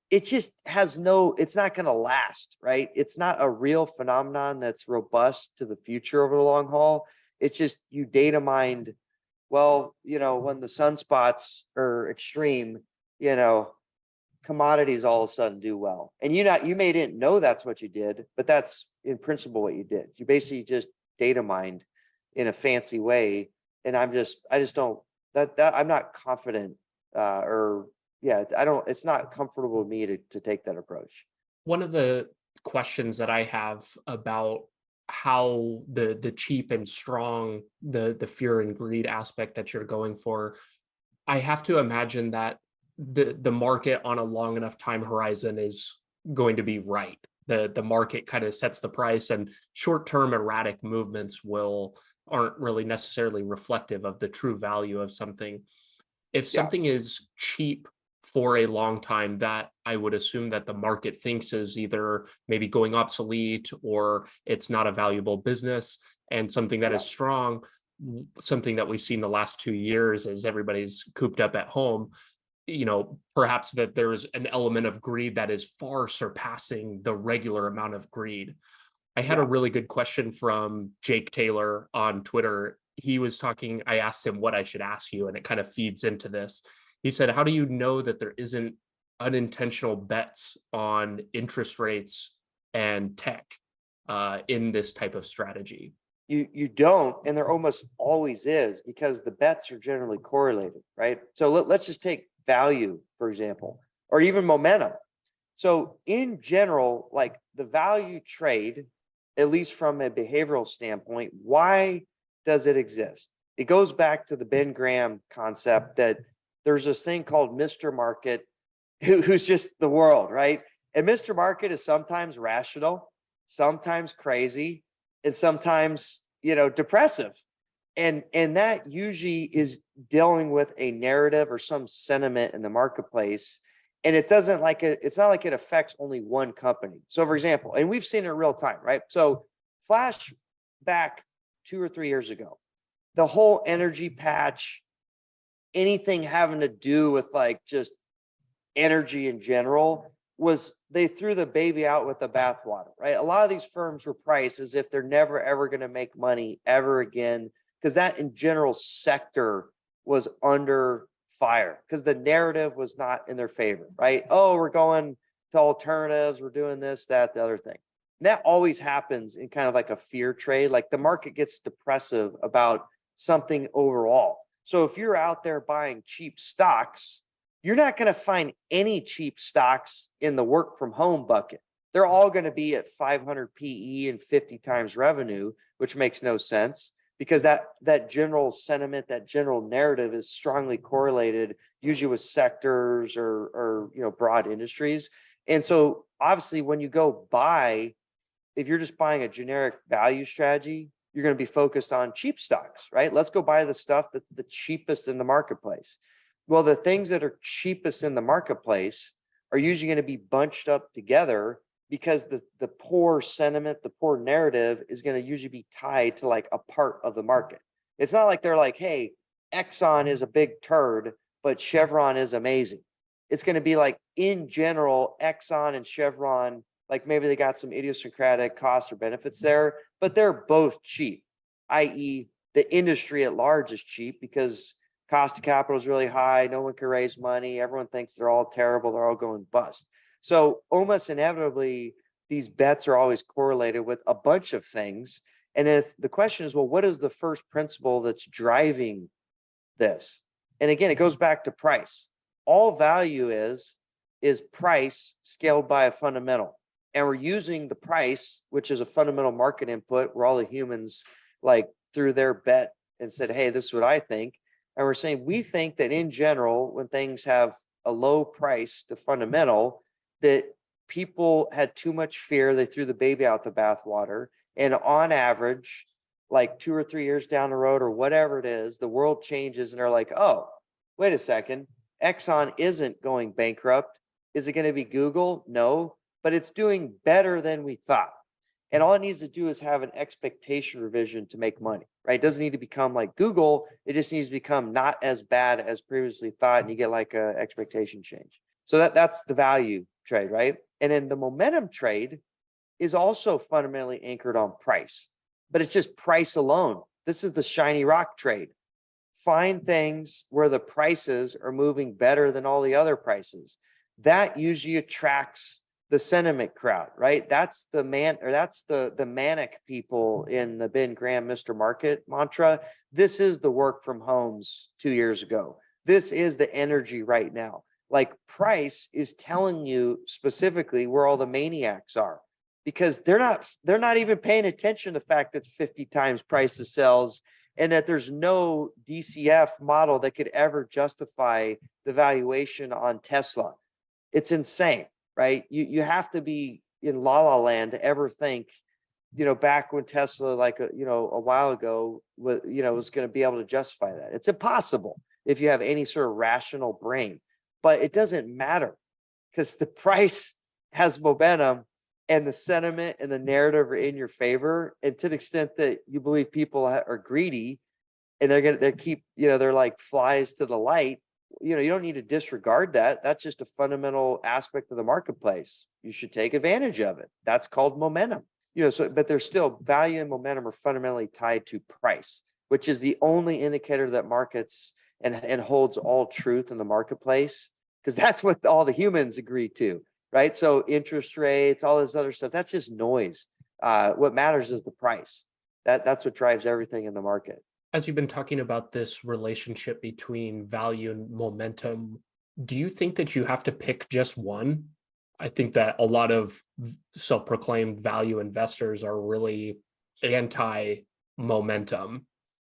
it just has it's not going to last, right? It's not a real phenomenon that's robust to the future over the long haul. It's just you data mined, well, when the sunspots are extreme, commodities all of a sudden do well. And you may didn't know that's what you did, but that's in principle what you did. You basically just data mined in a fancy way. And I just don't, that I'm not confident, it's not comfortable to me to take that approach. One of the questions that I have about how the cheap and strong, the fear and greed aspect that you're going for, I have to imagine that the market on a long enough time horizon is going to be right. The market kind of sets the price, and short-term erratic movements aren't really necessarily reflective of the true value of something. If something is cheap for a long time, that I would assume that the market thinks is either maybe going obsolete or it's not a valuable business. And something that is strong, something that we've seen the last 2 years as everybody's cooped up at home, perhaps that there's an element of greed that is far surpassing the regular amount of greed. I had a really good question from Jake Taylor on Twitter. He was talking, I asked him what I should ask you, and it kind of feeds into this. He said, how do you know that there isn't unintentional bets on interest rates and tech in this type of strategy? You don't, and there almost always is, because the bets are generally correlated, right? So let's just take value, for example, or even momentum. So in general, like the value trade, at least from a behavioral standpoint, why does it exist? It goes back to the Ben Graham concept that there's this thing called Mr. Market, who's just the world, right? And Mr. Market is sometimes rational, sometimes crazy, and sometimes, depressive. And that usually is dealing with a narrative or some sentiment in the marketplace. And it's not like it affects only one company. So for example, and we've seen it in real time, right? So flash back 2 or 3 years ago, the whole energy patch, anything having to do with like just energy in general, they threw the baby out with the bathwater, right? A lot of these firms were priced as if they're never, ever going to make money ever again, because that in general sector was under fire because the narrative was not in their favor, right? Oh, we're going to alternatives, we're doing this, that, the other thing. And that always happens in kind of like a fear trade. Like the market gets depressive about something overall. So if you're out there buying cheap stocks, you're not going to find any cheap stocks in the work from home bucket. They're all going to be at 500 PE and 50 times revenue, which makes no sense because that general sentiment, that general narrative is strongly correlated usually with sectors or broad industries. And so obviously when you go buy, if you're just buying a generic value strategy, you're going to be focused on cheap stocks, right? Let's go buy the stuff that's the cheapest in the marketplace. Well, the things that are cheapest in the marketplace are usually going to be bunched up together because the poor sentiment, the poor narrative is going to usually be tied to like a part of the market. It's not like they're like, hey, Exxon is a big turd, but Chevron is amazing. It's going to be like in general, Exxon and Chevron, like maybe they got some idiosyncratic costs or benefits there, but they're both cheap, i.e. the industry at large is cheap because cost of capital is really high. No one can raise money. Everyone thinks they're all terrible. They're all going bust. So almost inevitably, these bets are always correlated with a bunch of things. And if the question is, well, what is the first principle that's driving this? And again, it goes back to price. All value is price scaled by a fundamental. And we're using the price, which is a fundamental market input where all the humans like threw their bet and said, hey, this is what I think. And we're saying, we think that in general, when things have a low price to fundamental, that people had too much fear. They threw the baby out the bathwater. And on average, like 2 or 3 years down the road or whatever it is, the world changes and they're like, oh, wait a second. Exxon isn't going bankrupt. Is it going to be Google? No, but it's doing better than we thought. And all it needs to do is have an expectation revision to make money, right? It doesn't need to become like Google. It just needs to become not as bad as previously thought. And you get like a expectation change. So that's the value trade, right? And then the momentum trade is also fundamentally anchored on price, but it's just price alone. This is the shiny rock trade. Find things where the prices are moving better than all the other prices. that usually attracts the sentiment crowd, right? That's the manic people in the Ben Graham Mr. Market mantra. This is the work from homes 2 years ago. This is the energy right now. Like price is telling you specifically where all the maniacs are, because they're not even paying attention to the fact that 50 times price to sales, and that there's no DCF model that could ever justify the valuation on Tesla. It's insane, right? You have to be in la la land to ever think, back when Tesla, like a while ago, was going to be able to justify that. It's impossible if you have any sort of rational brain. But it doesn't matter, because the price has momentum and the sentiment and the narrative are in your favor. And to the extent that you believe people are greedy and they're like flies to the light, you don't need to disregard that. That's just a fundamental aspect of the marketplace. You should take advantage of it. That's called momentum. But there's still value and momentum are fundamentally tied to price, which is the only indicator that markets and holds all truth in the marketplace, because that's what all the humans agree to, right? So interest rates, all this other stuff, that's just noise. What matters is the price. That's what drives everything in the market. As you've been talking about this relationship between value and momentum, do you think that you have to pick just one? I think that a lot of self-proclaimed value investors are really anti-momentum.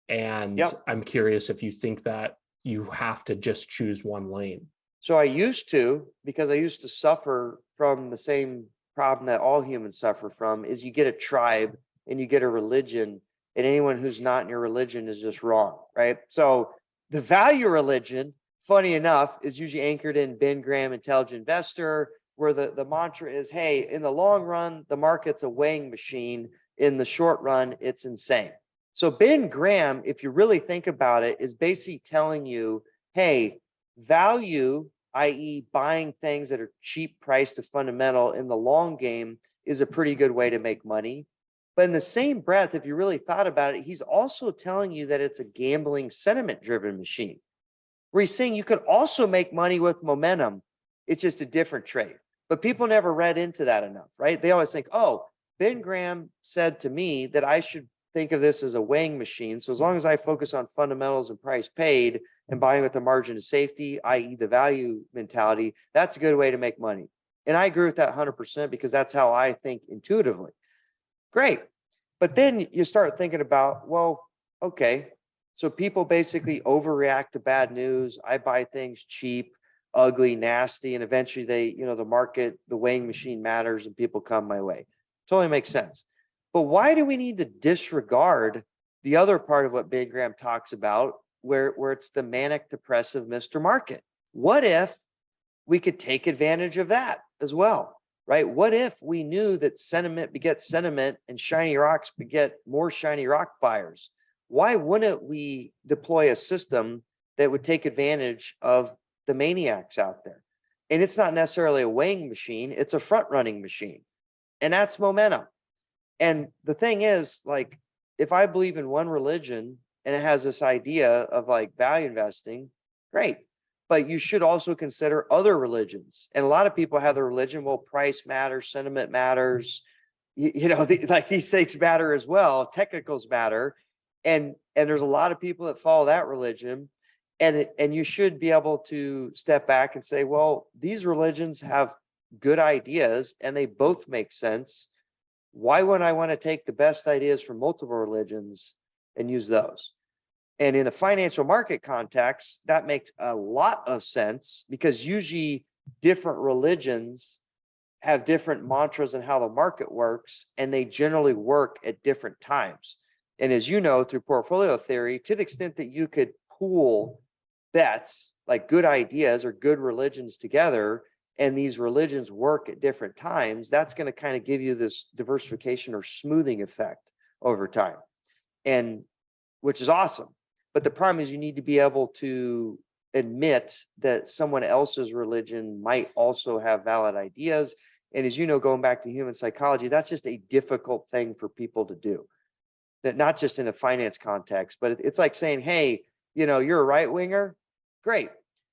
And Yep. I'm curious if you think that you have to just choose one lane. So I used to, because I used to suffer from the same problem that all humans suffer from, is you get a tribe and you get a religion, and anyone who's not in your religion is just wrong, right? So the value religion, funny enough, is usually anchored in Ben Graham Intelligent Investor, where the mantra is, hey, in the long run, the market's a weighing machine. In the short run, it's insane. So Ben Graham, if you really think about it, is basically telling you, hey, value, i.e. buying things that are cheap price to fundamental in the long game, is a pretty good way to make money. But in the same breath, if you really thought about it, he's also telling you that it's a gambling sentiment driven machine, where he's saying you could also make money with momentum. It's just a different trade. But people never read into that enough, right? They always think, oh, Ben Graham said to me that I should think of this as a weighing machine. So as long as I focus on fundamentals and price paid and buying with the margin of safety, i.e. the value mentality, that's a good way to make money. And I agree with that 100%, because that's how I think intuitively. Great. But then you start thinking about, well, okay, so people basically overreact to bad news. I buy things cheap, ugly, nasty, and eventually the market, the weighing machine matters and people come my way. Totally makes sense. But why do we need to disregard the other part of what Ben Graham talks about, where it's the manic depressive Mr. Market? What if we could take advantage of that as well, right? What if we knew that sentiment begets sentiment and shiny rocks beget more shiny rock buyers? Why wouldn't we deploy a system that would take advantage of the maniacs out there? And it's not necessarily a weighing machine, it's a front running machine. And that's momentum. And the thing is, like, if I believe in one religion and it has this idea of like value investing, great. But you should also consider other religions. And a lot of people have the religion, well, price matters, sentiment matters, like these things matter as well, technicals matter. And there's a lot of people that follow that religion. And you should be able to step back and say, well, these religions have good ideas and they both make sense. Why wouldn't I want to take the best ideas from multiple religions and use those? And in a financial market context, that makes a lot of sense, because usually different religions have different mantras and how the market works, and they generally work at different times. And as you know, through portfolio theory, to the extent that you could pool bets, like good ideas or good religions together, and these religions work at different times, that's going to kind of give you this diversification or smoothing effect over time, and which is awesome. But the problem is you need to be able to admit that someone else's religion might also have valid ideas. And as you know, going back to human psychology, that's just a difficult thing for people to do. That not just in a finance context, but it's like saying, hey, you're a right winger. Great.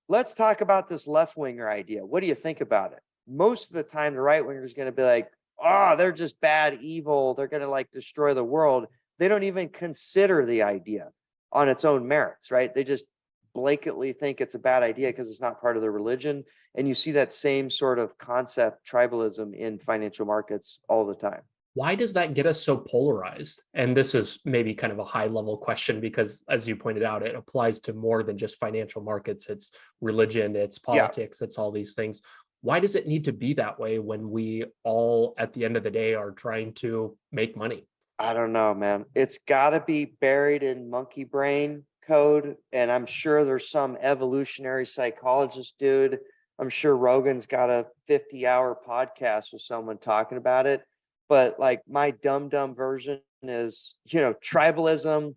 let's talk about this left-winger idea. What do you think about it? Most of the time, the right winger is going to be like, oh, they're just bad, evil. They're going to like destroy the world. They don't even consider the idea on its own merits, right? They just blatantly think it's a bad idea because it's not part of their religion. And you see that same sort of concept, tribalism, in financial markets all the time. Why does that get us so polarized? And this is maybe kind of a high level question because, as you pointed out, it applies to more than just financial markets. It's religion, it's politics, it's all these things. Why does it need to be that way when we all, at the end of the day, are trying to make money? I don't know, man. It's got to be buried in monkey brain code. And I'm sure there's some evolutionary psychologist dude. I'm sure Rogan's got a 50-hour podcast with someone talking about it. But like my dumb version is, tribalism,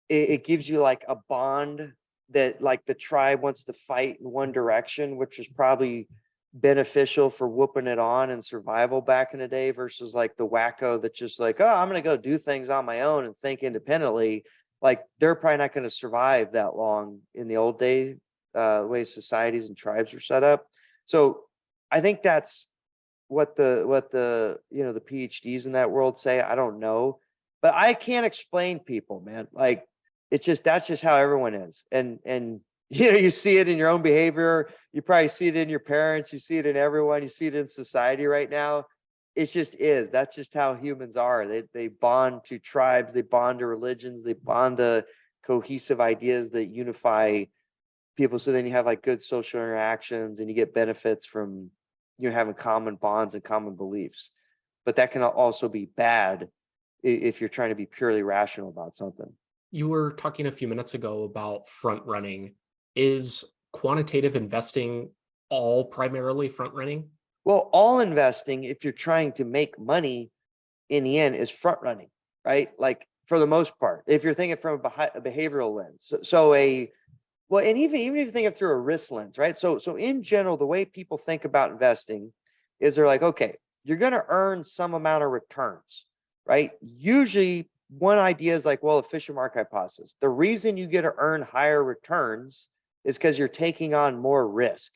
it gives you like a bond that like the tribe wants to fight in one direction, which is probably beneficial for whooping it on and survival back in the day versus like the wacko that's just like, oh, I'm going to go do things on my own and think independently. Like they're probably not going to survive that long in the old day, the way societies and tribes are set up. So I think that's what the the PhDs in that world say. I don't know, but I can't explain people, man. Like that's just how everyone is. And you see it in your own behavior. You probably see it in your parents. You see it in everyone. You see it in society right now. It just is. That's just how humans are. They bond to tribes. They bond to religions. They bond to cohesive ideas that unify people. So then you have like good social interactions and you get benefits from having common bonds and common beliefs. But that can also be bad if you're trying to be purely rational about something. You were talking a few minutes ago about front running. Is quantitative investing all primarily front running? Well, all investing, if you're trying to make money in the end, is front running, right? Like for the most part, if you're thinking from a behavioral lens. And even if you think of through a risk lens, right? So in general, the way people think about investing is they're like, okay, you're going to earn some amount of returns, right? Usually one idea is like, well, a Fisher Mark hypothesis. The reason you get to earn higher returns is because you're taking on more risk.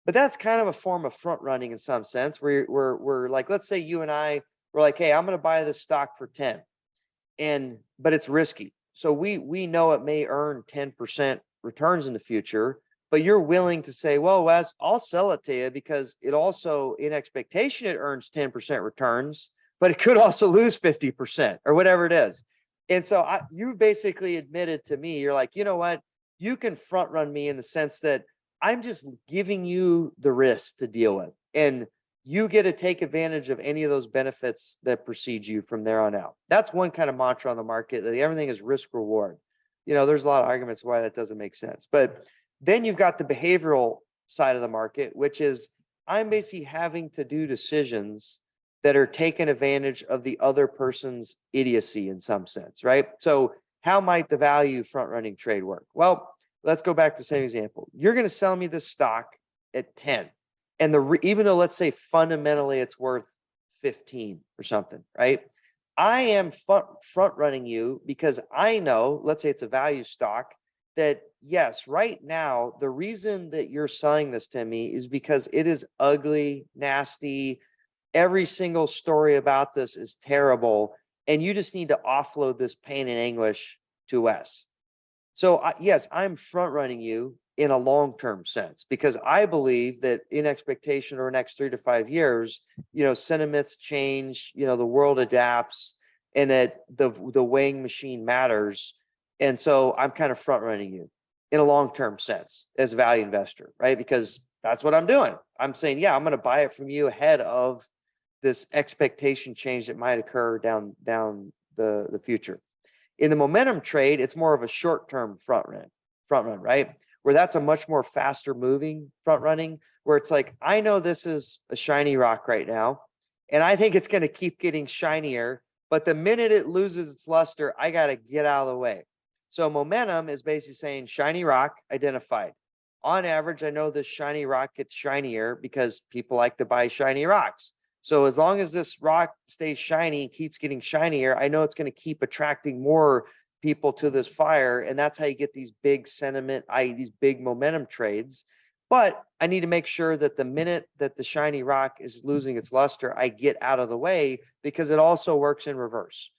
But that's kind of a form of front running in some sense, where we're like, let's say you and I were like, hey, I'm going to buy this stock for 10, but it's risky. So we know it may earn 10% returns in the future, but you're willing to say, well, Wes, I'll sell it to you because it also, in expectation, it earns 10% returns, but it could also lose 50% or whatever it is. And so you basically admitted to me, you're like, you know what? You can front run me in the sense that I'm just giving you the risk to deal with. And you get to take advantage of any of those benefits that precede you from there on out. That's one kind of mantra on the market, that everything is risk reward. There's a lot of arguments why that doesn't make sense. But then you've got the behavioral side of the market, which is I'm basically having to do decisions that are taking advantage of the other person's idiocy in some sense, right? So how might the value front running trade work? Well, let's go back to the same example. You're going to sell me this stock at 10. And even though, let's say fundamentally it's worth 15 or something, right? I am front running you because I know, let's say it's a value stock, that yes, right now, the reason that you're selling this to me is because it is ugly, nasty. Every single story about this is terrible. And you just need to offload this pain and anguish to Wes. So yes, I'm front running you in a long-term sense, because I believe that in expectation over the next 3 to 5 years, sentiments change, the world adapts, and that the weighing machine matters. And so I'm kind of front running you in a long-term sense as a value investor, right? Because that's what I'm doing. I'm saying, yeah, I'm going to buy it from you ahead of this expectation change that might occur down the future. In the momentum trade, it's more of a short-term front run, right? Where that's a much more faster moving front running, where it's like, I know this is a shiny rock right now, and I think it's going to keep getting shinier, but the minute it loses its luster, I got to get out of the way. So momentum is basically saying shiny rock identified. On average, I know this shiny rock gets shinier because people like to buy shiny rocks. So as long as this rock stays shiny, keeps getting shinier, I know it's going to keep attracting more people to this fire. And that's how you get these big sentiment, i.e. these big momentum trades. But I need to make sure that the minute that the shiny rock is losing its luster, I get out of the way, because it also works in reverse.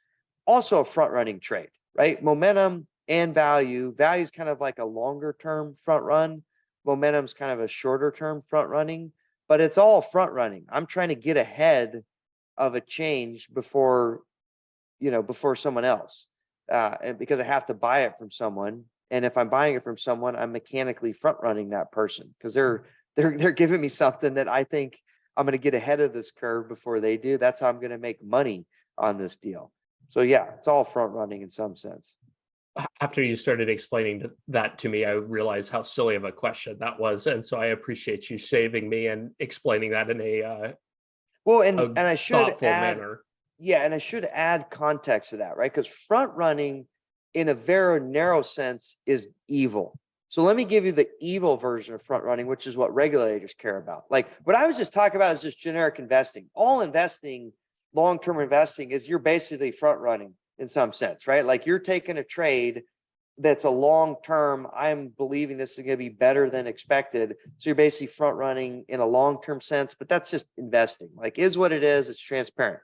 Also a front running trade, right? Momentum and value. Value is kind of like a longer term front run. Momentum's kind of a shorter term front running, but it's all front running. I'm trying to get ahead of a change before someone else, and because I have to buy it from someone. And if I'm buying it from someone, I'm mechanically front running that person, because they're giving me something that I think I'm going to get ahead of this curve before they do. That's how I'm going to make money on this deal. So yeah, it's all front running in some sense. After you started explaining that to me, I realized how silly of a question that was. And so I appreciate you saving me and explaining that in a I should thoughtful add, manner. yeah, and I should add context to that, right? Because front running, in a very narrow sense, is evil. So let me give you the evil version of front running, which is what regulators care about. Like what I was just talking about is just generic investing. All investing, long-term investing, is you're basically front running in some sense, right? Like you're taking a trade that's a long-term, I'm believing this is going to be better than expected. So you're basically front running in a long-term sense, but that's just investing. Like, is what it is. It's transparent.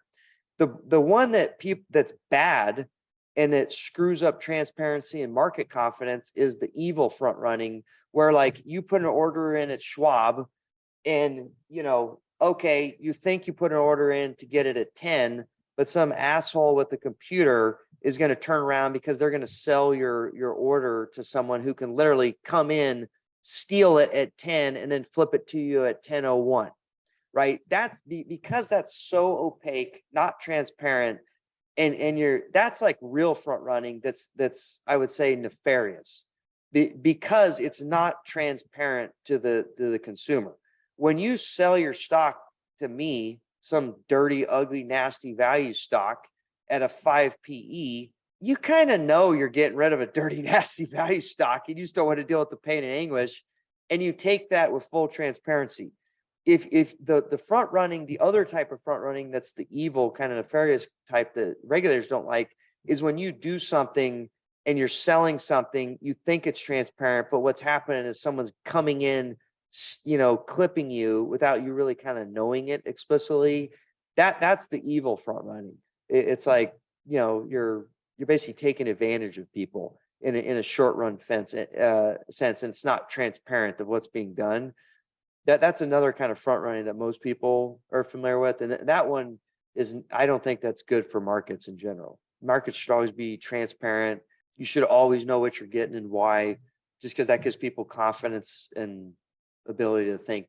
The one that's bad and that screws up transparency and market confidence is the evil front running, where like you put an order in at Schwab, and okay, you think you put an order in to get it at 10, but some asshole with a computer is going to turn around because they're going to sell your order to someone who can literally come in, steal it at 10, and then flip it to you at 10:01. Right? That's because that's so opaque, not transparent, and that's like real front running. That's I would say nefarious, because it's not transparent to the consumer. When you sell your stock to me, some dirty, ugly, nasty value stock at a 5 PE, you kind of know you're getting rid of a dirty, nasty value stock, and you just don't want to deal with the pain and anguish, and you take that with full transparency. If the front running, the other type of front running, that's the evil kind of nefarious type that regulators don't like, is when you do something and you're selling something, you think it's transparent, but what's happening is someone's coming in, clipping you without you really kind of knowing it explicitly. That's the evil front running. It's like, you're basically taking advantage of people in a short run sense, and it's not transparent of what's being done. That's another kind of front running that most people are familiar with. And that one I don't think that's good for markets in general. Markets should always be transparent. You should always know what you're getting and why, just because that gives people confidence and ability to think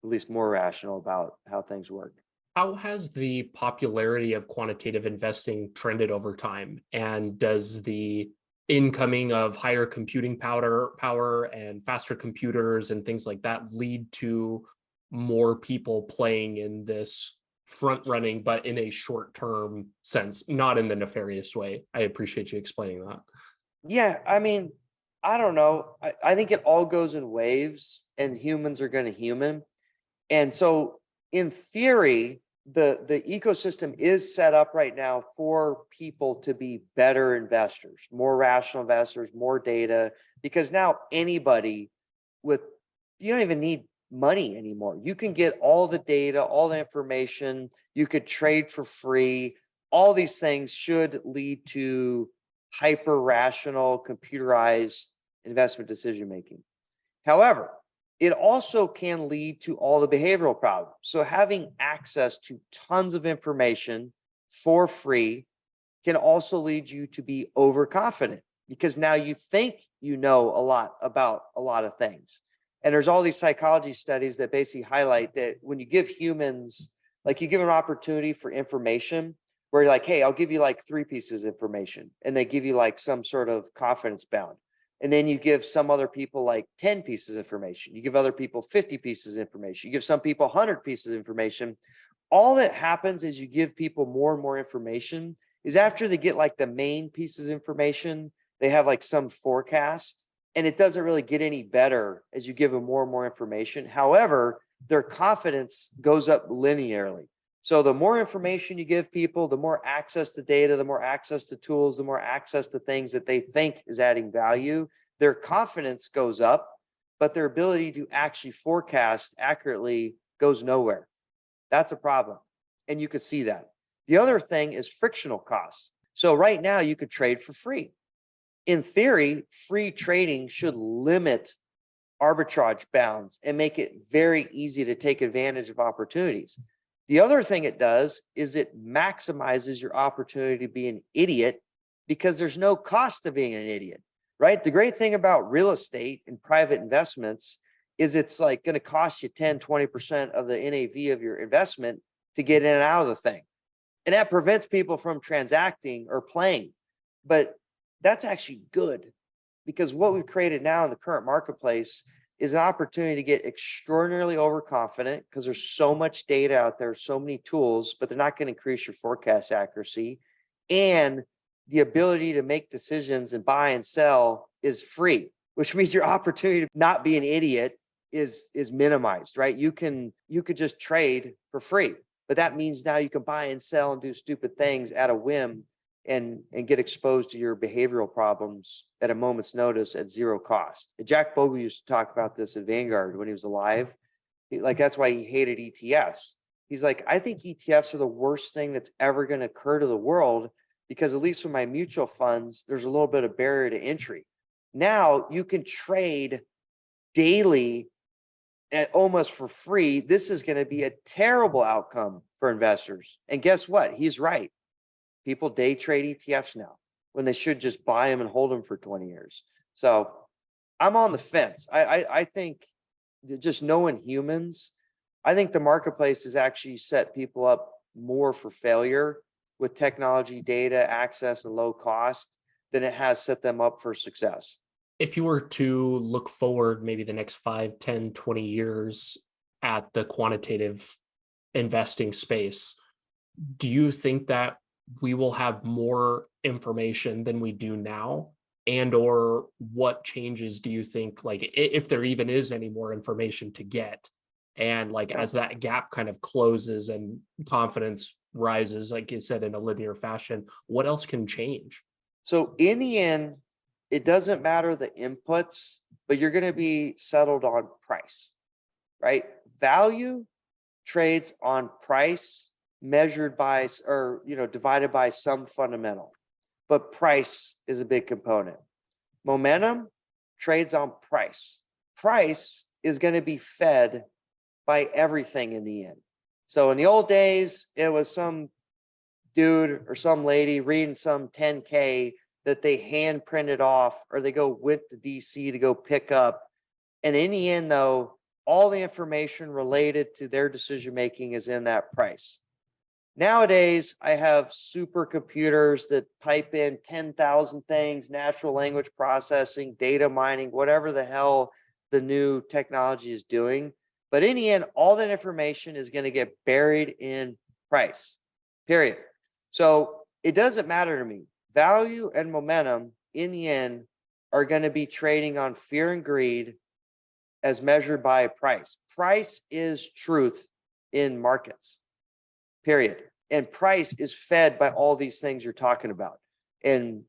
at least more rational about how things work. How has the popularity of quantitative investing trended over time? And does the incoming of higher computing power and faster computers and things like that lead to more people playing in this front running, but in a short term sense, not in the nefarious way? I appreciate you explaining that. Yeah, I mean, I don't know. I think it all goes in waves, and humans are going to human. And so in theory, the ecosystem is set up right now for people to be better investors, more rational investors, more data, because now anybody you don't even need money anymore. You can get all the data, all the information, you could trade for free. All these things should lead to hyper rational, computerized investment decision making. However, it also can lead to all the behavioral problems. So having access to tons of information for free can also lead you to be overconfident, because now you think you know a lot about a lot of things. And there's all these psychology studies that basically highlight that when you give humans, like you give an opportunity for information where you're like, hey, I'll give you like 3 pieces of information, and they give you like some sort of confidence bound. And then you give some other people like 10 pieces of information. You give other people 50 pieces of information. You give some people 100 pieces of information. All that happens is you give people more and more information, is after they get like the main pieces of information, they have like some forecast, and it doesn't really get any better as you give them more and more information. However, their confidence goes up linearly. So the more information you give people, the more access to data, the more access to tools, the more access to things that they think is adding value, their confidence goes up, but their ability to actually forecast accurately goes nowhere. That's a problem. And you could see that. The other thing is frictional costs. So right now you could trade for free. In theory, free trading should limit arbitrage bounds and make it very easy to take advantage of opportunities. The other thing it does is it maximizes your opportunity to be an idiot because there's no cost to being an idiot, right? The great thing about real estate and private investments is it's like going to cost you 10, 20% of the NAV of your investment to get in and out of the thing. And that prevents people from transacting or playing. But that's actually good because what we've created now in the current marketplace is an opportunity to get extraordinarily overconfident because there's so much data out there, so many tools, but they're not going to increase your forecast accuracy. And the ability to make decisions and buy and sell is free, which means your opportunity to not be an idiot is minimized, right? You could just trade for free, but that means now you can buy and sell and do stupid things at a whim and get exposed to your behavioral problems at a moment's notice at zero cost. And Jack Bogle used to talk about this at Vanguard when he was alive. That's why he hated ETFs. He's like, I think ETFs are the worst thing that's ever going to occur to the world because at least with my mutual funds, there's a little bit of barrier to entry. Now you can trade daily at almost for free. This is going to be a terrible outcome for investors. And guess what? He's right. People day trade ETFs now when they should just buy them and hold them for 20 years. So I'm on the fence. I think just knowing humans, I think the marketplace has actually set people up more for failure with technology, data, access, and low cost than it has set them up for success. If you were to look forward maybe the next 5, 10, 20 years at the quantitative investing space, do you think that we will have more information than we do now? And or what changes do you think, like if there even is any more information to get? And like as that gap kind of closes and confidence rises, like you said, in a linear fashion, what else can change? So in the end, it doesn't matter the inputs, but you're going to be settled on price, right? Value trades on price measured by or divided by some fundamental, but price is a big component. Momentum trades on price. Price is going to be fed by everything in the end. So in the old days, it was some dude or some lady reading some 10K that they hand printed off or they went to DC to go pick up. And in the end, though, all the information related to their decision making is in that price. Nowadays, I have supercomputers that type in 10,000 things, natural language processing, data mining, whatever the hell the new technology is doing. But in the end, all that information is going to get buried in price, period. So it doesn't matter to me. Value and momentum in the end are going to be trading on fear and greed as measured by price. Price is truth in markets. Period. And price is fed by all these things you're talking about. And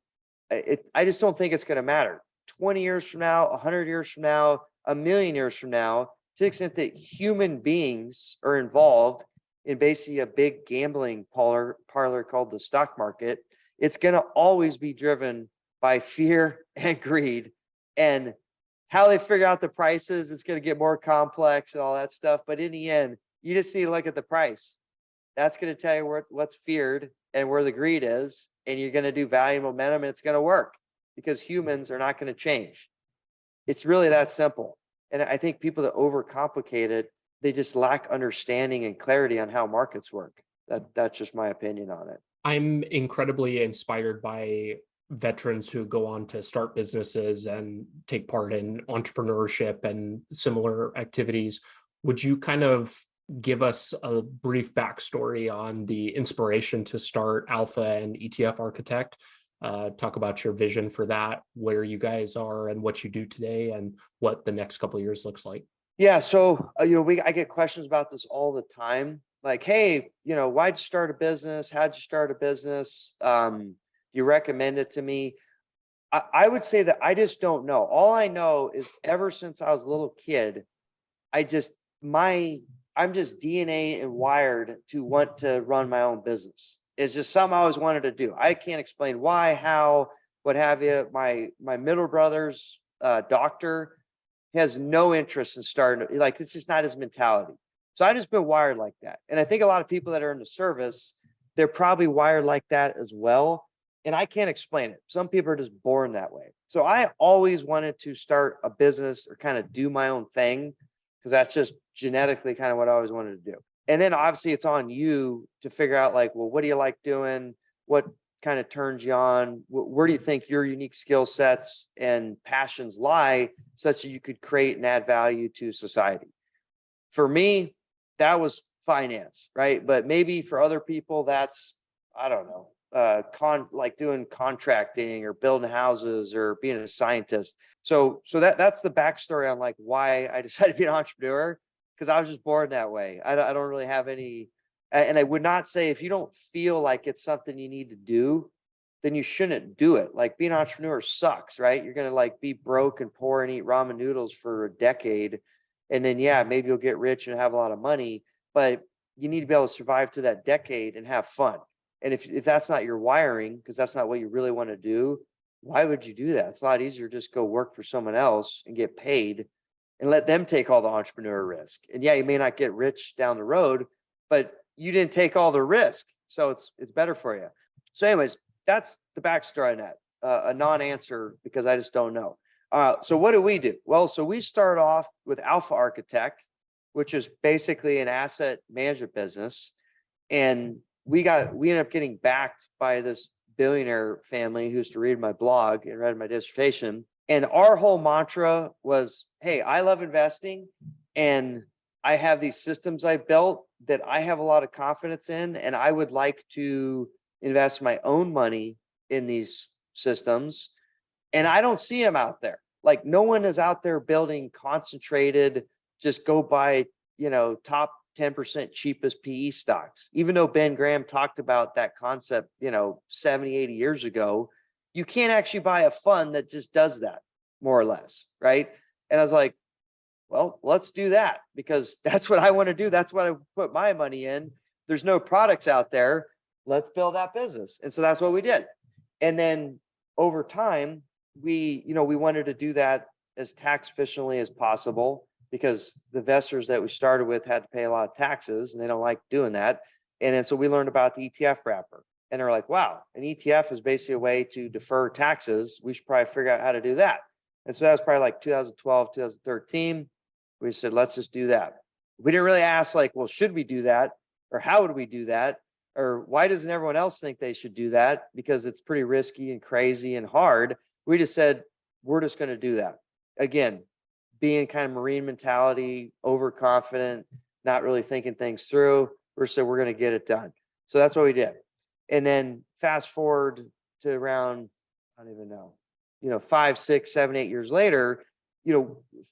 I just don't think it's going to matter. 20 years from now, 100 years from now, a million years from now, to the extent that human beings are involved in basically a big gambling parlor called the stock market, it's going to always be driven by fear and greed. And how they figure out the prices, it's going to get more complex and all that stuff. But in the end, you just need to look at the price. That's going to tell you what's feared and where the greed is. And you're going to do value and momentum and it's going to work because humans are not going to change. It's really that simple. And I think people that overcomplicate it, they just lack understanding and clarity on how markets work. That's just my opinion on it. I'm incredibly inspired by veterans who go on to start businesses and take part in entrepreneurship and similar activities. Would you kind of give us a brief backstory on the inspiration to start Alpha and ETF Architect? Talk about your vision for that, where you guys are and what you do today and what the next couple of years looks like. Yeah. So, I get questions about this all the time. like, hey, why'd you start a business? How'd you start a business? Do you recommend it to me? I would say that I just don't know. All I know is ever since I was a little kid, I'm just DNA and wired to want to run my own business. It's just something I always wanted to do. I can't explain why, how, what have you. My middle brother's doctor has no interest in starting. Like, it's just not his mentality. So I just been wired like that. And I think a lot of people that are in the service, they're probably wired like that as well. And I can't explain it. Some people are just born that way. So I always wanted to start a business or kind of do my own thing, because that's just genetically kind of what I always wanted to do. And then obviously it's on you to figure out, like, well, what do you like doing? What kind of turns you on? Where do you think your unique skill sets and passions lie, such that you could create and add value to society? For me, that was finance, right? But maybe for other people, that's, I don't know, like doing contracting or building houses or being a scientist. So that's the backstory on like why I decided to be an entrepreneur, because I was just born that way. I don't really have any, and I would not say, if you don't feel like it's something you need to do, then you shouldn't do it. Like, being an entrepreneur sucks, right? You're going to like be broke and poor and eat ramen noodles for a decade. And then, yeah, maybe you'll get rich and have a lot of money, but you need to be able to survive through that decade and have fun. And if that's not your wiring, because that's not what you really want to do, why would you do that? It's a lot easier to just go work for someone else and get paid and let them take all the entrepreneur risk. And yeah, you may not get rich down the road, but you didn't take all the risk. So it's better for you. So anyways, that's the backstory on that. A non-answer, because I just don't know. So what do we do? Well, so we start off with ETF Architect, which is basically an asset management business. And we ended up getting backed by this billionaire family who used to read my blog and read my dissertation. And our whole mantra was, hey, I love investing, and I have these systems I built that I have a lot of confidence in, and I would like to invest my own money in these systems. And I don't see them out there. Like, no one is out there building concentrated, just go buy, top 10% cheapest PE stocks. Even though Ben Graham talked about that concept, 70, 80 years ago, you can't actually buy a fund that just does that, more or less, right? And I was like, well, let's do that, because that's what I want to do. That's what I put my money in. There's no products out there. Let's build that business. And so that's what we did. And then over time, we wanted to do that as tax efficiently as possible, because the investors that we started with had to pay a lot of taxes and they don't like doing that. And then so we learned about the ETF wrapper, and they're like, wow, an ETF is basically a way to defer taxes. We should probably figure out how to do that. And so that was probably like 2012, 2013. We said, let's just do that. We didn't really ask like, well, should we do that? Or how would we do that? Or why doesn't everyone else think they should do that? Because it's pretty risky and crazy and hard. We just said, we're just going to do that. Again, being kind of marine mentality, overconfident, not really thinking things through. We said, we're going to get it done. So that's what we did. And then fast forward to around, I don't even know, 5, 6, 7, 8 years later,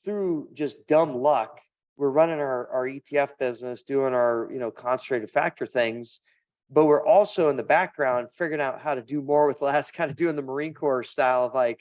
through just dumb luck, we're running our ETF business, doing our, concentrated factor things, but we're also in the background figuring out how to do more with less, kind of doing the Marine Corps style of like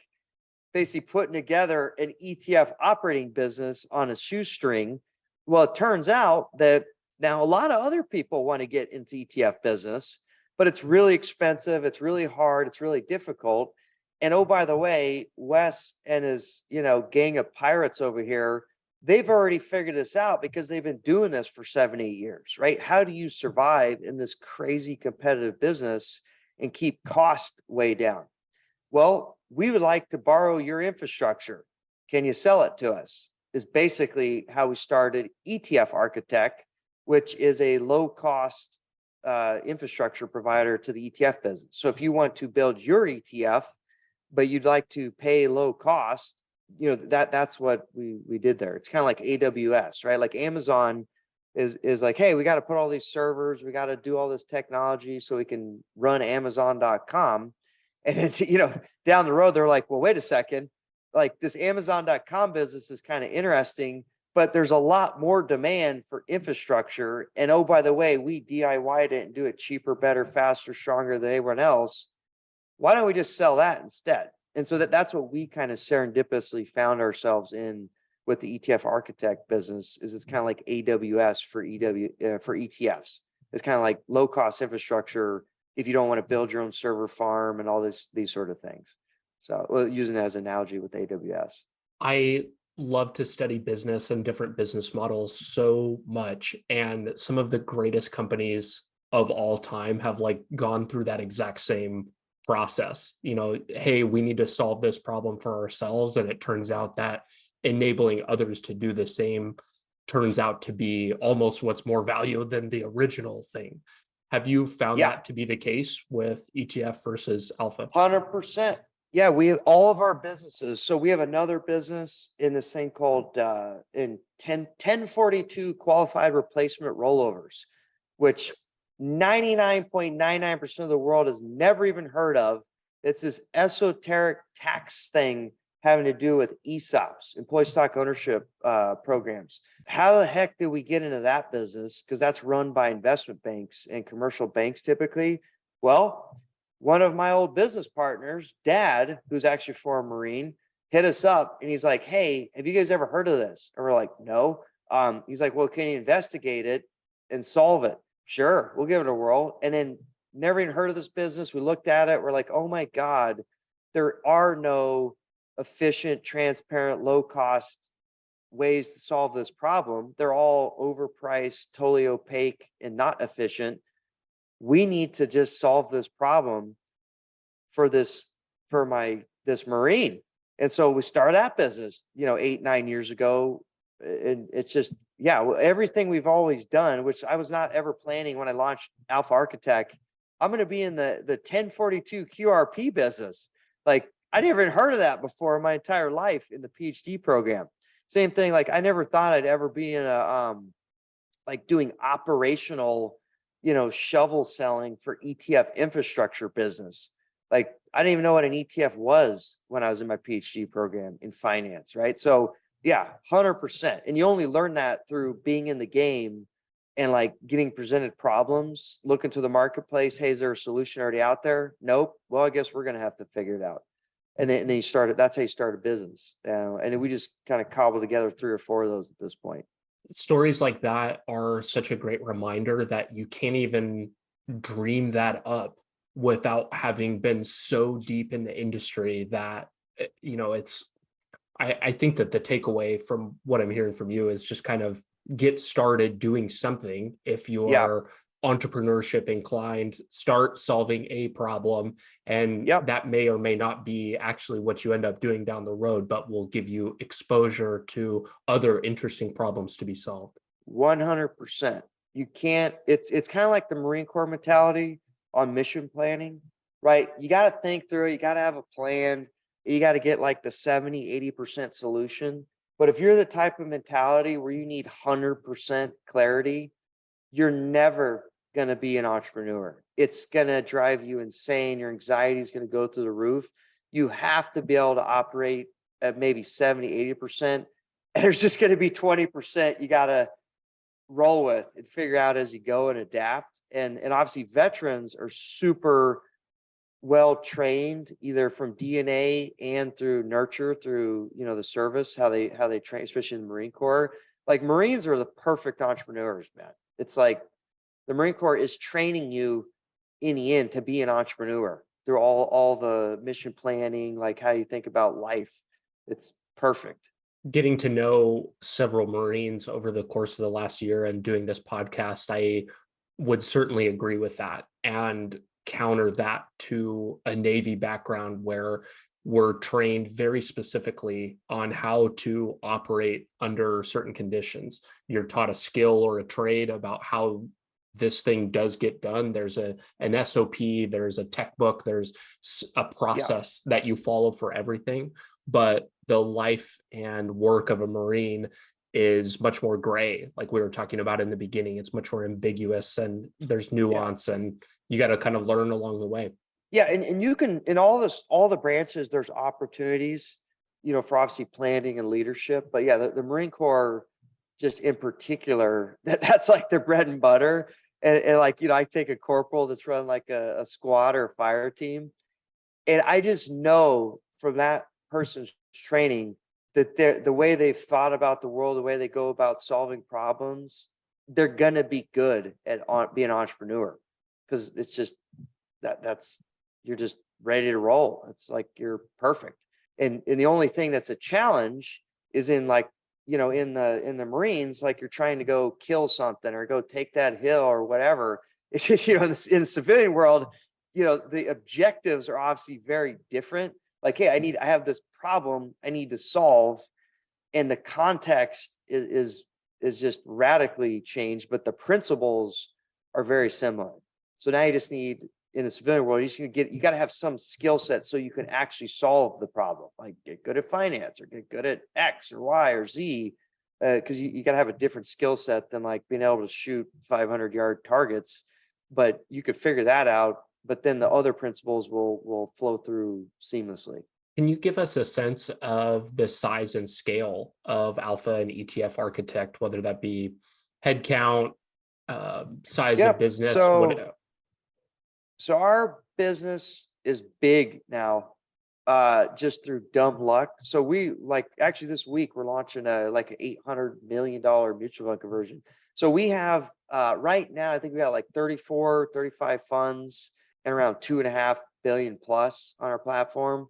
basically putting together an ETF operating business on a shoestring. Well, it turns out that now a lot of other people want to get into ETF business, but it's really expensive. It's really hard. It's really difficult. And oh, by the way, Wes and his, gang of pirates over here, they've already figured this out because they've been doing this for 7, 8 years, right? How do you survive in this crazy competitive business and keep cost way down? Well, we would like to borrow your infrastructure. Can you sell it to us? Is basically how we started ETF Architect, which is a low cost infrastructure provider to the ETF business. So if you want to build your ETF, but you'd like to pay low cost, that's what we did there. It's kind of like AWS, right? Like Amazon is like, hey, we got to put all these servers, we got to do all this technology so we can run Amazon.com. And it's, down the road, they're like, well, wait a second, like this Amazon.com business is kind of interesting, but there's a lot more demand for infrastructure. And oh, by the way, we DIY'd it and do it cheaper, better, faster, stronger than anyone else. Why don't we just sell that instead? And so that's what we kind of serendipitously found ourselves in with the ETF Architect business. Is it's kind of like AWS for for ETFs. It's kind of like low cost infrastructure if you don't want to build your own server farm and all these sort of things. So using that as an analogy with AWS. I love to study business and different business models so much. And some of the greatest companies of all time have like gone through that exact same process. Hey, we need to solve this problem for ourselves. And it turns out that enabling others to do the same turns out to be almost what's more valuable than the original thing. Have you found that to be the case with ETF versus alpha? 100%. Yeah, we have all of our businesses. So we have another business in this thing called in 1042 qualified replacement rollovers, which 99.99% of the world has never even heard of. It's this esoteric tax thing having to do with ESOPs, employee stock ownership programs. How the heck did we get into that business? Because that's run by investment banks and commercial banks typically. Well, one of my old business partners, dad, who's actually a former Marine, hit us up and he's like, hey, have you guys ever heard of this? And we're like, no. He's like, well, can you investigate it and solve it? Sure, we'll give it a whirl. And then never even heard of this business. We looked at it. We're like, oh my God, there are no efficient, transparent, low cost ways to solve this problem. They're all overpriced, totally opaque, and not efficient. We need to just solve this problem for this Marine. And so we started that business, 8-9 years ago. And it's just, everything we've always done, which I was not ever planning when I launched Alpha Architect. I'm going to be in the 1042 QRP business. Like, I never even heard of that before in my entire life in the PhD program. Same thing. Like, I never thought I'd ever be in a, like doing operational, shovel selling for ETF infrastructure business. Like, I didn't even know what an ETF was when I was in my PhD program in finance. Right. So 100%. And you only learn that through being in the game and like getting presented problems, looking to the marketplace. Hey, is there a solution already out there? Nope. Well, I guess we're going to have to figure it out. And then you started, that's how you start a business. And then we just kind of cobbled together 3 or 4 of those at this point. Stories like that are such a great reminder that you can't even dream that up without having been so deep in the industry that, I think that the takeaway from what I'm hearing from you is just kind of get started doing something. If you are entrepreneurship inclined, start solving a problem, and that may or may not be actually what you end up doing down the road, but will give you exposure to other interesting problems to be solved. 100%. You can't, it's kind of like the Marine Corps mentality on mission planning, right? You got to think through it. You got to have a plan. You got to get like the 70-80% solution. But if you're the type of mentality where you need 100% clarity, you're never going to be an entrepreneur. It's going to drive you insane. Your anxiety is going to go through the roof. You have to be able to operate at maybe 70-80%. And there's just going to be 20% you got to roll with and figure out as you go and adapt. And obviously veterans are super well trained, either from DNA and through nurture, through the service, how they train, especially in the Marine Corps. Like, Marines are the perfect entrepreneurs, man. It's like the Marine Corps is training you in the end to be an entrepreneur through all the mission planning, like how you think about life. It's perfect. Getting to know several Marines over the course of the last year and doing this podcast, I would certainly agree with that, and counter that to a Navy background where we're trained very specifically on how to operate under certain conditions. You're taught a skill or a trade about how this thing does get done. There's an SOP, there's a tech book, there's a process that you follow for everything. But the life and work of a Marine is much more gray, like we were talking about in the beginning. It's much more ambiguous, and there's nuance, and you got to kind of learn along the way. And you can, in all the branches, there's opportunities, for obviously planning and leadership. But the Marine Corps, just in particular, that's like their bread and butter. And like, I take a corporal that's run like a squad or a fire team. And I just know from that person's training that the way they've thought about the world, the way they go about solving problems, they're going to be good at being an entrepreneur, because it's just that's you're just ready to roll. It's like you're perfect. And the only thing that's a challenge is in like, in the Marines, like you're trying to go kill something or go take that hill or whatever. It's just, in the civilian world, the objectives are obviously very different. Like, hey, I have this problem I need to solve, and the context is just radically changed, but the principles are very similar. So now you just need, in the civilian world, you got to have some skill set so you can actually solve the problem, like get good at finance or get good at X or Y or Z, because you got to have a different skill set than like being able to shoot 500-yard targets. But you could figure that out, but then the other principles will flow through seamlessly. Can you give us a sense of the size and scale of Alpha and ETF Architect, whether that be headcount, size of business? So our business is big now, just through dumb luck. So we actually this week we're launching an $800 million mutual fund conversion. So we have right now, I think we got like 34, 35 funds and around 2.5 billion plus on our platform.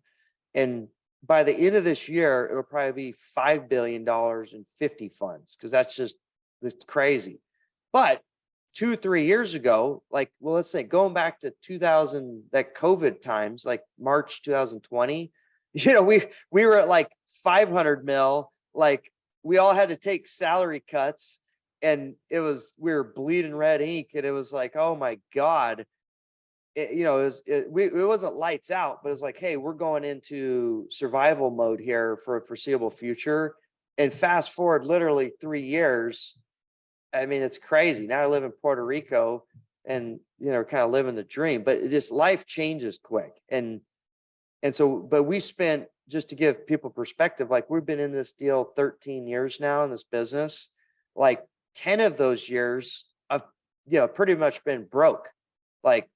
And by the end of this year, it'll probably be $5 billion in 50 funds, because that's crazy. But 2-3 years ago, let's say going back to 2000, like COVID times, like March 2020, we were at like 500 mil, like we all had to take salary cuts, and we were bleeding red ink, and it was like, oh my God. It wasn't lights out, but it was like, hey, we're going into survival mode here for a foreseeable future. And fast forward literally 3 years. I mean, it's crazy. Now I live in Puerto Rico and, kind of living the dream, but life changes quick. And so, but we spent, just to give people perspective, like we've been in this deal 13 years now in this business, like 10 of those years I've, pretty much been broke. Like,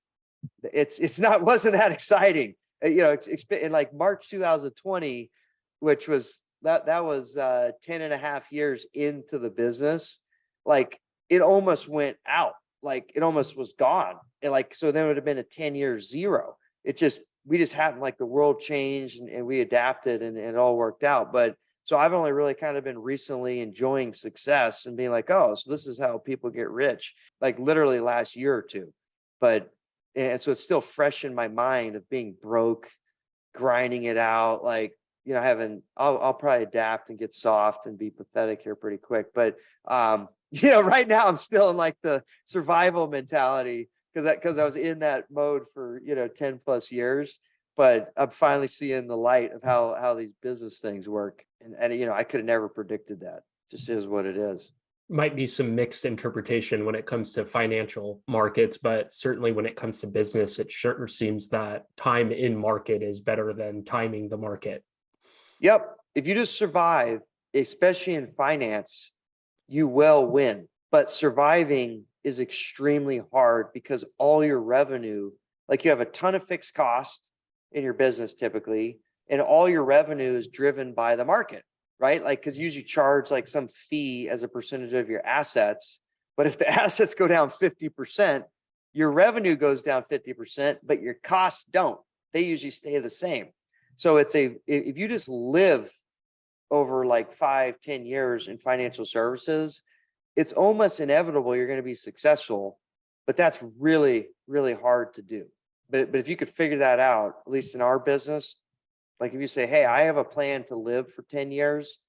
wasn't that exciting. In like March 2020, which was that was 10 and a half years into the business, like it almost went out, like it almost was gone. And so then it would have been a 10-year zero. We just happened, like the world changed and we adapted and it all worked out. But so I've only really kind of been recently enjoying success and being like, oh, so this is how people get rich, like literally last year or two. And so it's still fresh in my mind of being broke, grinding it out, like, I'll probably adapt and get soft and be pathetic here pretty quick. But, right now I'm still in like the survival mentality because I was in that mode for, 10 plus years, but I'm finally seeing the light of how these business things work. And I could have never predicted that. It just is what it is. Might be some mixed interpretation when it comes to financial markets, but certainly when it comes to business, it sure seems that time in market is better than timing the market. Yep. If you just survive, especially in finance, you will win. But surviving is extremely hard because all your revenue, like you have a ton of fixed cost in your business typically, and all your revenue is driven by the market. Right? Like, because you usually charge like some fee as a percentage of your assets. But if the assets go down 50%, your revenue goes down 50%, but your costs don't. They usually stay the same. So if you just live over like 5-10 years in financial services, it's almost inevitable you're going to be successful. But that's really, really hard to do. But if you could figure that out, at least in our business, like if you say, hey, I have a plan to live for 10 years,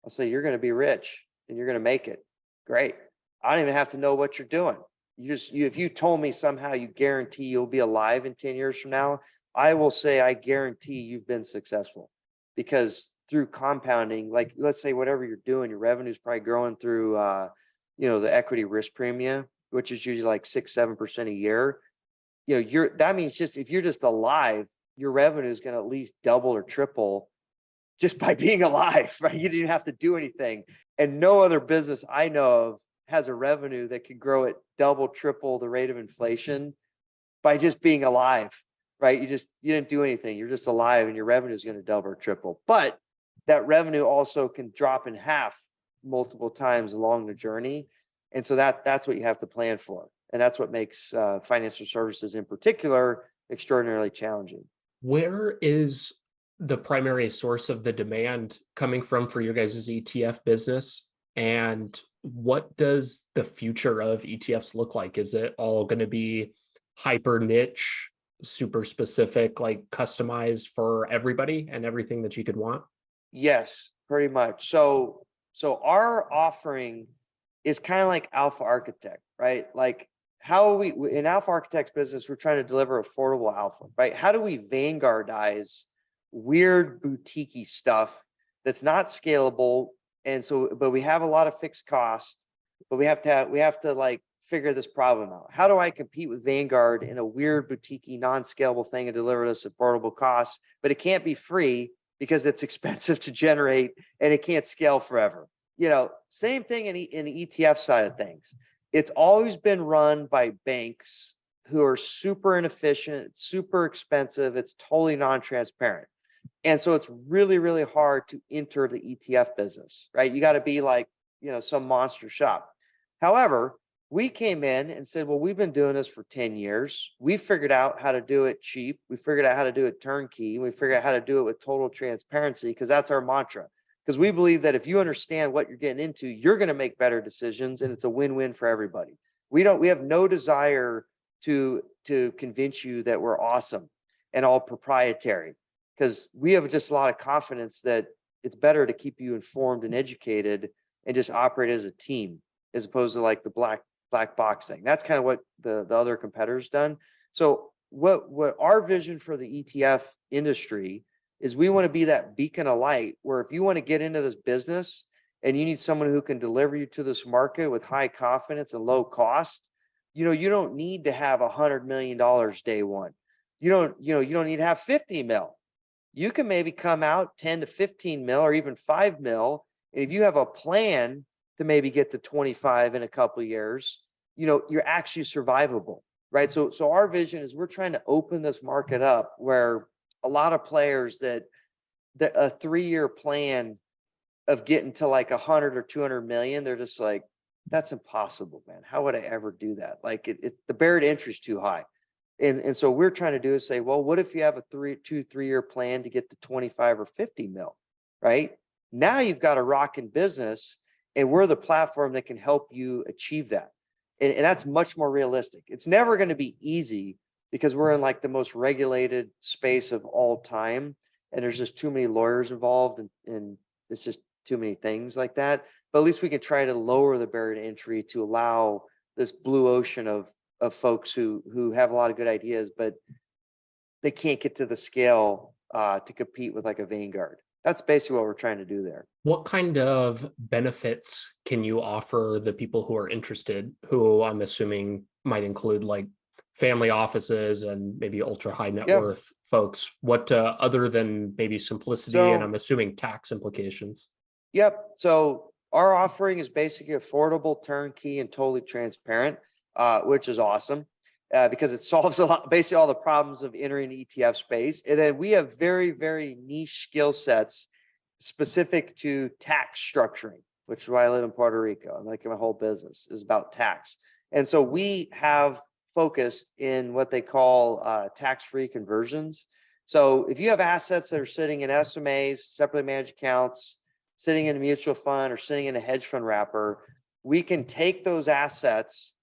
I'll say, you're going to be rich and you're going to make it. Great. I don't even have to know what you're doing. If you told me somehow you guarantee you'll be alive in 10 years from now, I will say, I guarantee you've been successful, because through compounding, like let's say whatever you're doing, your revenue is probably growing through, the equity risk premium, which is usually like 6-7% a year. That means just, if you're just alive, your revenue is going to at least double or triple just by being alive, right? You didn't have to do anything. And no other business I know of has a revenue that can grow at double, triple the rate of inflation by just being alive, right? You didn't do anything. You're just alive and your revenue is going to double or triple. But that revenue also can drop in half multiple times along the journey. And so that's what you have to plan for. And that's what makes financial services in particular extraordinarily challenging. Where is the primary source of the demand coming from for your guys' ETF business? And what does the future of ETFs look like? Is it all going to be hyper niche, super specific, like customized for everybody and everything that you could want? Yes, pretty much. So our offering is kind of like Alpha Architect, right? Like how we in Alpha Architect's business, we're trying to deliver affordable alpha, right? How do we vanguardize weird boutiquey stuff that's not scalable? And so, but we have a lot of fixed costs, but we have to like figure this problem out. How do I compete with Vanguard in a weird boutiquey, non-scalable thing and deliver this affordable costs? But it can't be free because it's expensive to generate and it can't scale forever. Same thing in the ETF side of things. It's always been run by banks who are super inefficient, super expensive. It's totally non-transparent. And so it's really, really hard to enter the ETF business, right? You got to be like, some monster shop. However, we came in and said, well, we've been doing this for 10 years. We figured out how to do it cheap. We figured out how to do it turnkey. We figured out how to do it with total transparency because that's our mantra. Because we believe that if you understand what you're getting into, you're going to make better decisions and it's a win-win for everybody. We have no desire to convince you that we're awesome and all proprietary, because we have just a lot of confidence that it's better to keep you informed and educated and just operate as a team as opposed to like the black box thing. That's kind of what the other competitors done. So what our vision for the ETF industry is, we want to be that beacon of light where if you want to get into this business and you need someone who can deliver you to this market with high confidence and low cost, you don't need to have $100 million day one. You don't need to have 50 mil. You can maybe come out 10 to 15 mil or even 5 mil. And if you have a plan to maybe get to 25 in a couple of years, you're actually survivable, right? So our vision is we're trying to open this market up where a lot of players that a 3-year plan of getting to like 100 or 200 million, they're just like, that's impossible, man. How would I ever do that? Like the barrier to entry is too high. And so we're trying to do is say, well, what if you have a 3-year plan to get to 25 or 50 mil, right? Now you've got a rocking business and we're the platform that can help you achieve that. And that's much more realistic. It's never going to be easy because we're in like the most regulated space of all time. And there's just too many lawyers involved and it's just too many things like that. But at least we can try to lower the barrier to entry to allow this blue ocean of folks who have a lot of good ideas, but they can't get to the scale to compete with like a Vanguard. That's basically what we're trying to do there. What kind of benefits can you offer the people who are interested, who I'm assuming might include like family offices and maybe ultra high net worth folks? What other than maybe simplicity and I'm assuming tax implications? Yep. So our offering is basically affordable, turnkey, and totally transparent, which is awesome because it solves basically all the problems of entering the ETF space. And then we have very, very niche skill sets specific to tax structuring, which is why I live in Puerto Rico. And like my whole business is about tax. And so we have focused in what they call tax-free conversions. So if you have assets that are sitting in SMAs, separately managed accounts, sitting in a mutual fund or sitting in a hedge fund wrapper, we can take those assets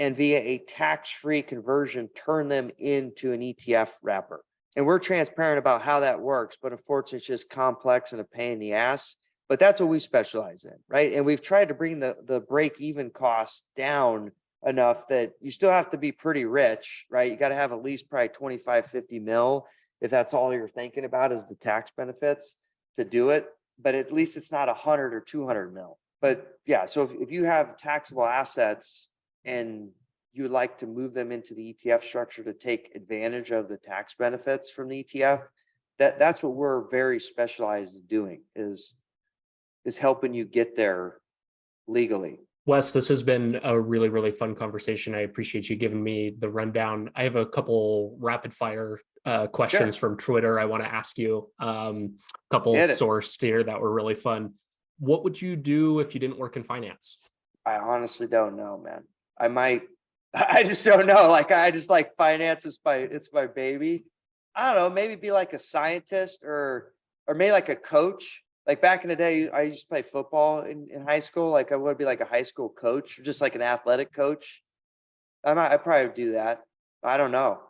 and via a tax-free conversion, turn them into an ETF wrapper. And we're transparent about how that works, but unfortunately it's just complex and a pain in the ass. But that's what we specialize in, right? And we've tried to bring the break-even costs down enough that you still have to be pretty rich, right? You got to have at least probably 25, 50 mil if that's all you're thinking about is the tax benefits to do it. But at least it's not 100 or 200 mil. But yeah, so if you have taxable assets and you would like to move them into the ETF structure to take advantage of the tax benefits from the ETF, that's what we're very specialized in doing is helping you get there legally. Wes, this has been a really, really fun conversation. I appreciate you giving me the rundown. I have a couple rapid fire questions Sure. from Twitter I want to ask you. Couple Hit it. sourced here that were really fun. What would you do if you didn't work in finance? I honestly don't know, man. I might, I just don't know. Like, I just like finance is it's my baby. I don't know, maybe be like a scientist or maybe like a coach. Like back in the day, I used to play football in high school. Like I would be like a high school coach, just like an athletic coach. I probably would do that. I don't know.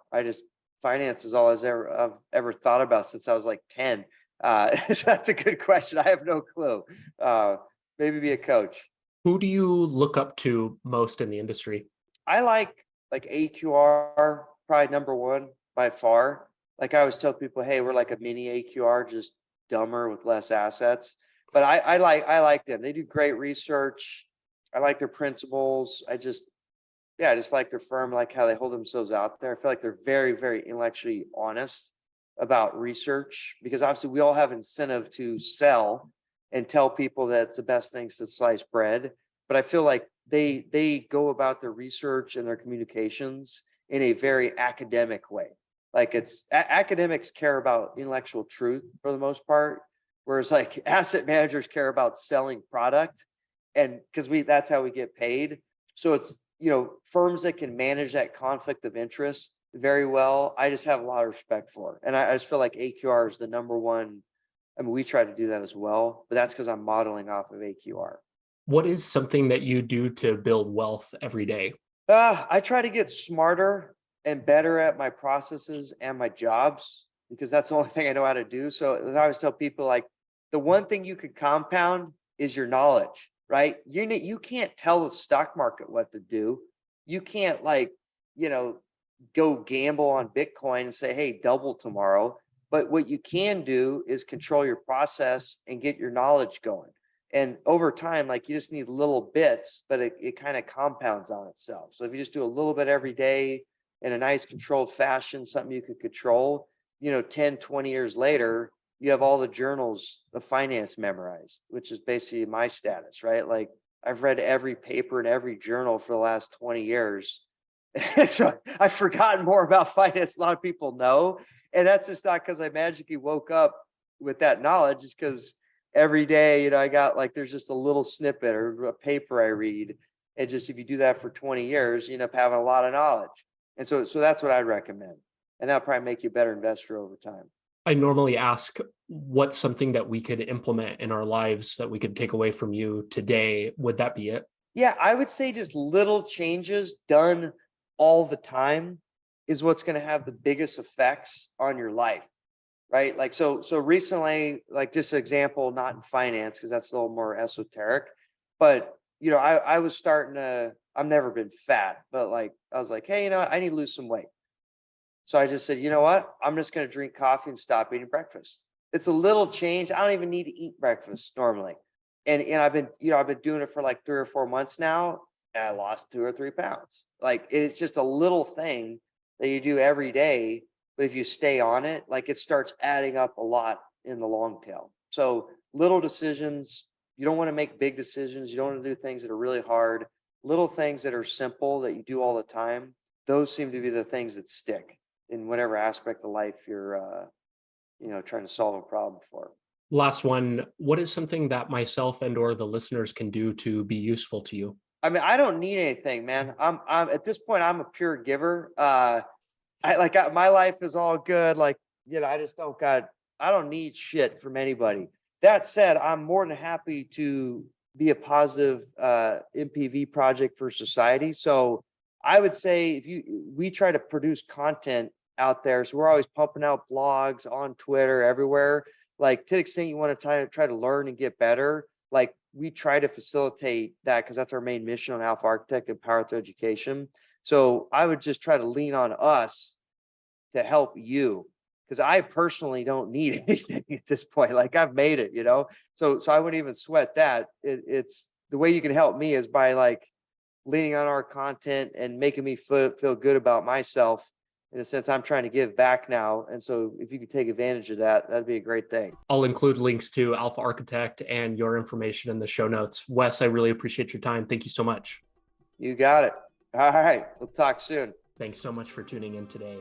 Finance is all I've ever thought about since I was like 10. So that's a good question. I have no clue. Maybe be a coach. Who do you look up to most in the industry? I like AQR, probably number one by far. Like I always tell people, hey, we're like a mini AQR, just dumber with less assets. But I like them. They do great research. I like their principles. I just like their firm, like how they hold themselves out there. I feel like they're very, very intellectually honest about research because obviously we all have incentive to sell and tell people that it's the best things to slice bread. But I feel like they go about their research and their communications in a very academic way. Like academics care about intellectual truth for the most part, whereas like asset managers care about selling product, and because that's how we get paid. So it's firms that can manage that conflict of interest very well. I just have a lot of respect for, and I just feel like AQR is the number one. I mean, we try to do that as well, but that's because I'm modeling off of AQR. What is something that you do to build wealth every day? I try to get smarter and better at my processes and my jobs because that's the only thing I know how to do. So I always tell people like the one thing you can compound is your knowledge, right? You can't tell the stock market what to do. You can't go gamble on Bitcoin and say, hey, double tomorrow. But what you can do is control your process and get your knowledge going. And over time, like you just need little bits, but it kind of compounds on itself. So if you just do a little bit every day in a nice controlled fashion, something you can control, 10, 20 years later, you have all the journals of finance memorized, which is basically my status, right? Like I've read every paper in every journal for the last 20 years. So I've forgotten more about finance than a lot of people know. And that's just not because I magically woke up with that knowledge. It's because every day, I got like, there's just a little snippet or a paper I read. And just, if you do that for 20 years, you end up having a lot of knowledge. And so that's what I'd recommend. And that'll probably make you a better investor over time. I normally ask what's something that we could implement in our lives that we could take away from you today. Would that be it? Yeah, I would say just little changes done all the time is what's going to have the biggest effects on your life, right? Like, so recently, like just an example, not in finance, because that's a little more esoteric, but I was starting to, I've never been fat, but like, I was like, hey, I need to lose some weight. So I just said, you know what? I'm just going to drink coffee and stop eating breakfast. It's a little change. I don't even need to eat breakfast normally. And I've been doing it for like 3 or 4 months now. And I lost 2 or 3 pounds. Like it's just a little thing that you do every day. But if you stay on it, like it starts adding up a lot in the long tail. So little decisions, you don't want to make big decisions. You don't want to do things that are really hard. Little things that are simple that you do all the time. Those seem to be the things that stick in whatever aspect of life you're, trying to solve a problem for. Last one. What is something that myself and or the listeners can do to be useful to you? I mean, I don't need anything, man. I'm at this point, I'm a pure giver. My life is all good. Like, I don't need shit from anybody. That said, I'm more than happy to be a positive MPV project for society. So I would say we try to produce content out there. So we're always pumping out blogs on Twitter, everywhere. Like to the extent you want to try to learn and get better, like we try to facilitate that because that's our main mission on Alpha Architect and Power Through Education. So I would just try to lean on us to help you because I personally don't need anything at this point. Like I've made it, so I wouldn't even sweat that. It's the way you can help me is by like leaning on our content and making me feel good about myself in a sense, I'm trying to give back now. And so if you could take advantage of that, that'd be a great thing. I'll include links to Alpha Architect and your information in the show notes. Wes, I really appreciate your time. Thank you so much. You got it. All right. We'll talk soon. Thanks so much for tuning in today.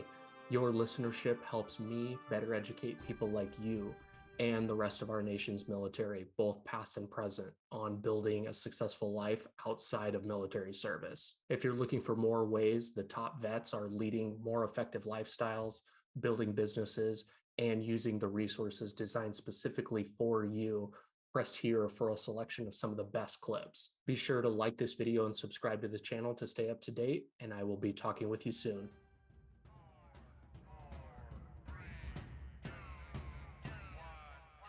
Your listenership helps me better educate people like you and the rest of our nation's military, both past and present, on building a successful life outside of military service. If you're looking for more ways the top vets are leading more effective lifestyles, building businesses, and using the resources designed specifically for you, press here for a selection of some of the best clips. Be sure to like this video and subscribe to the channel to stay up to date, and I will be talking with you soon.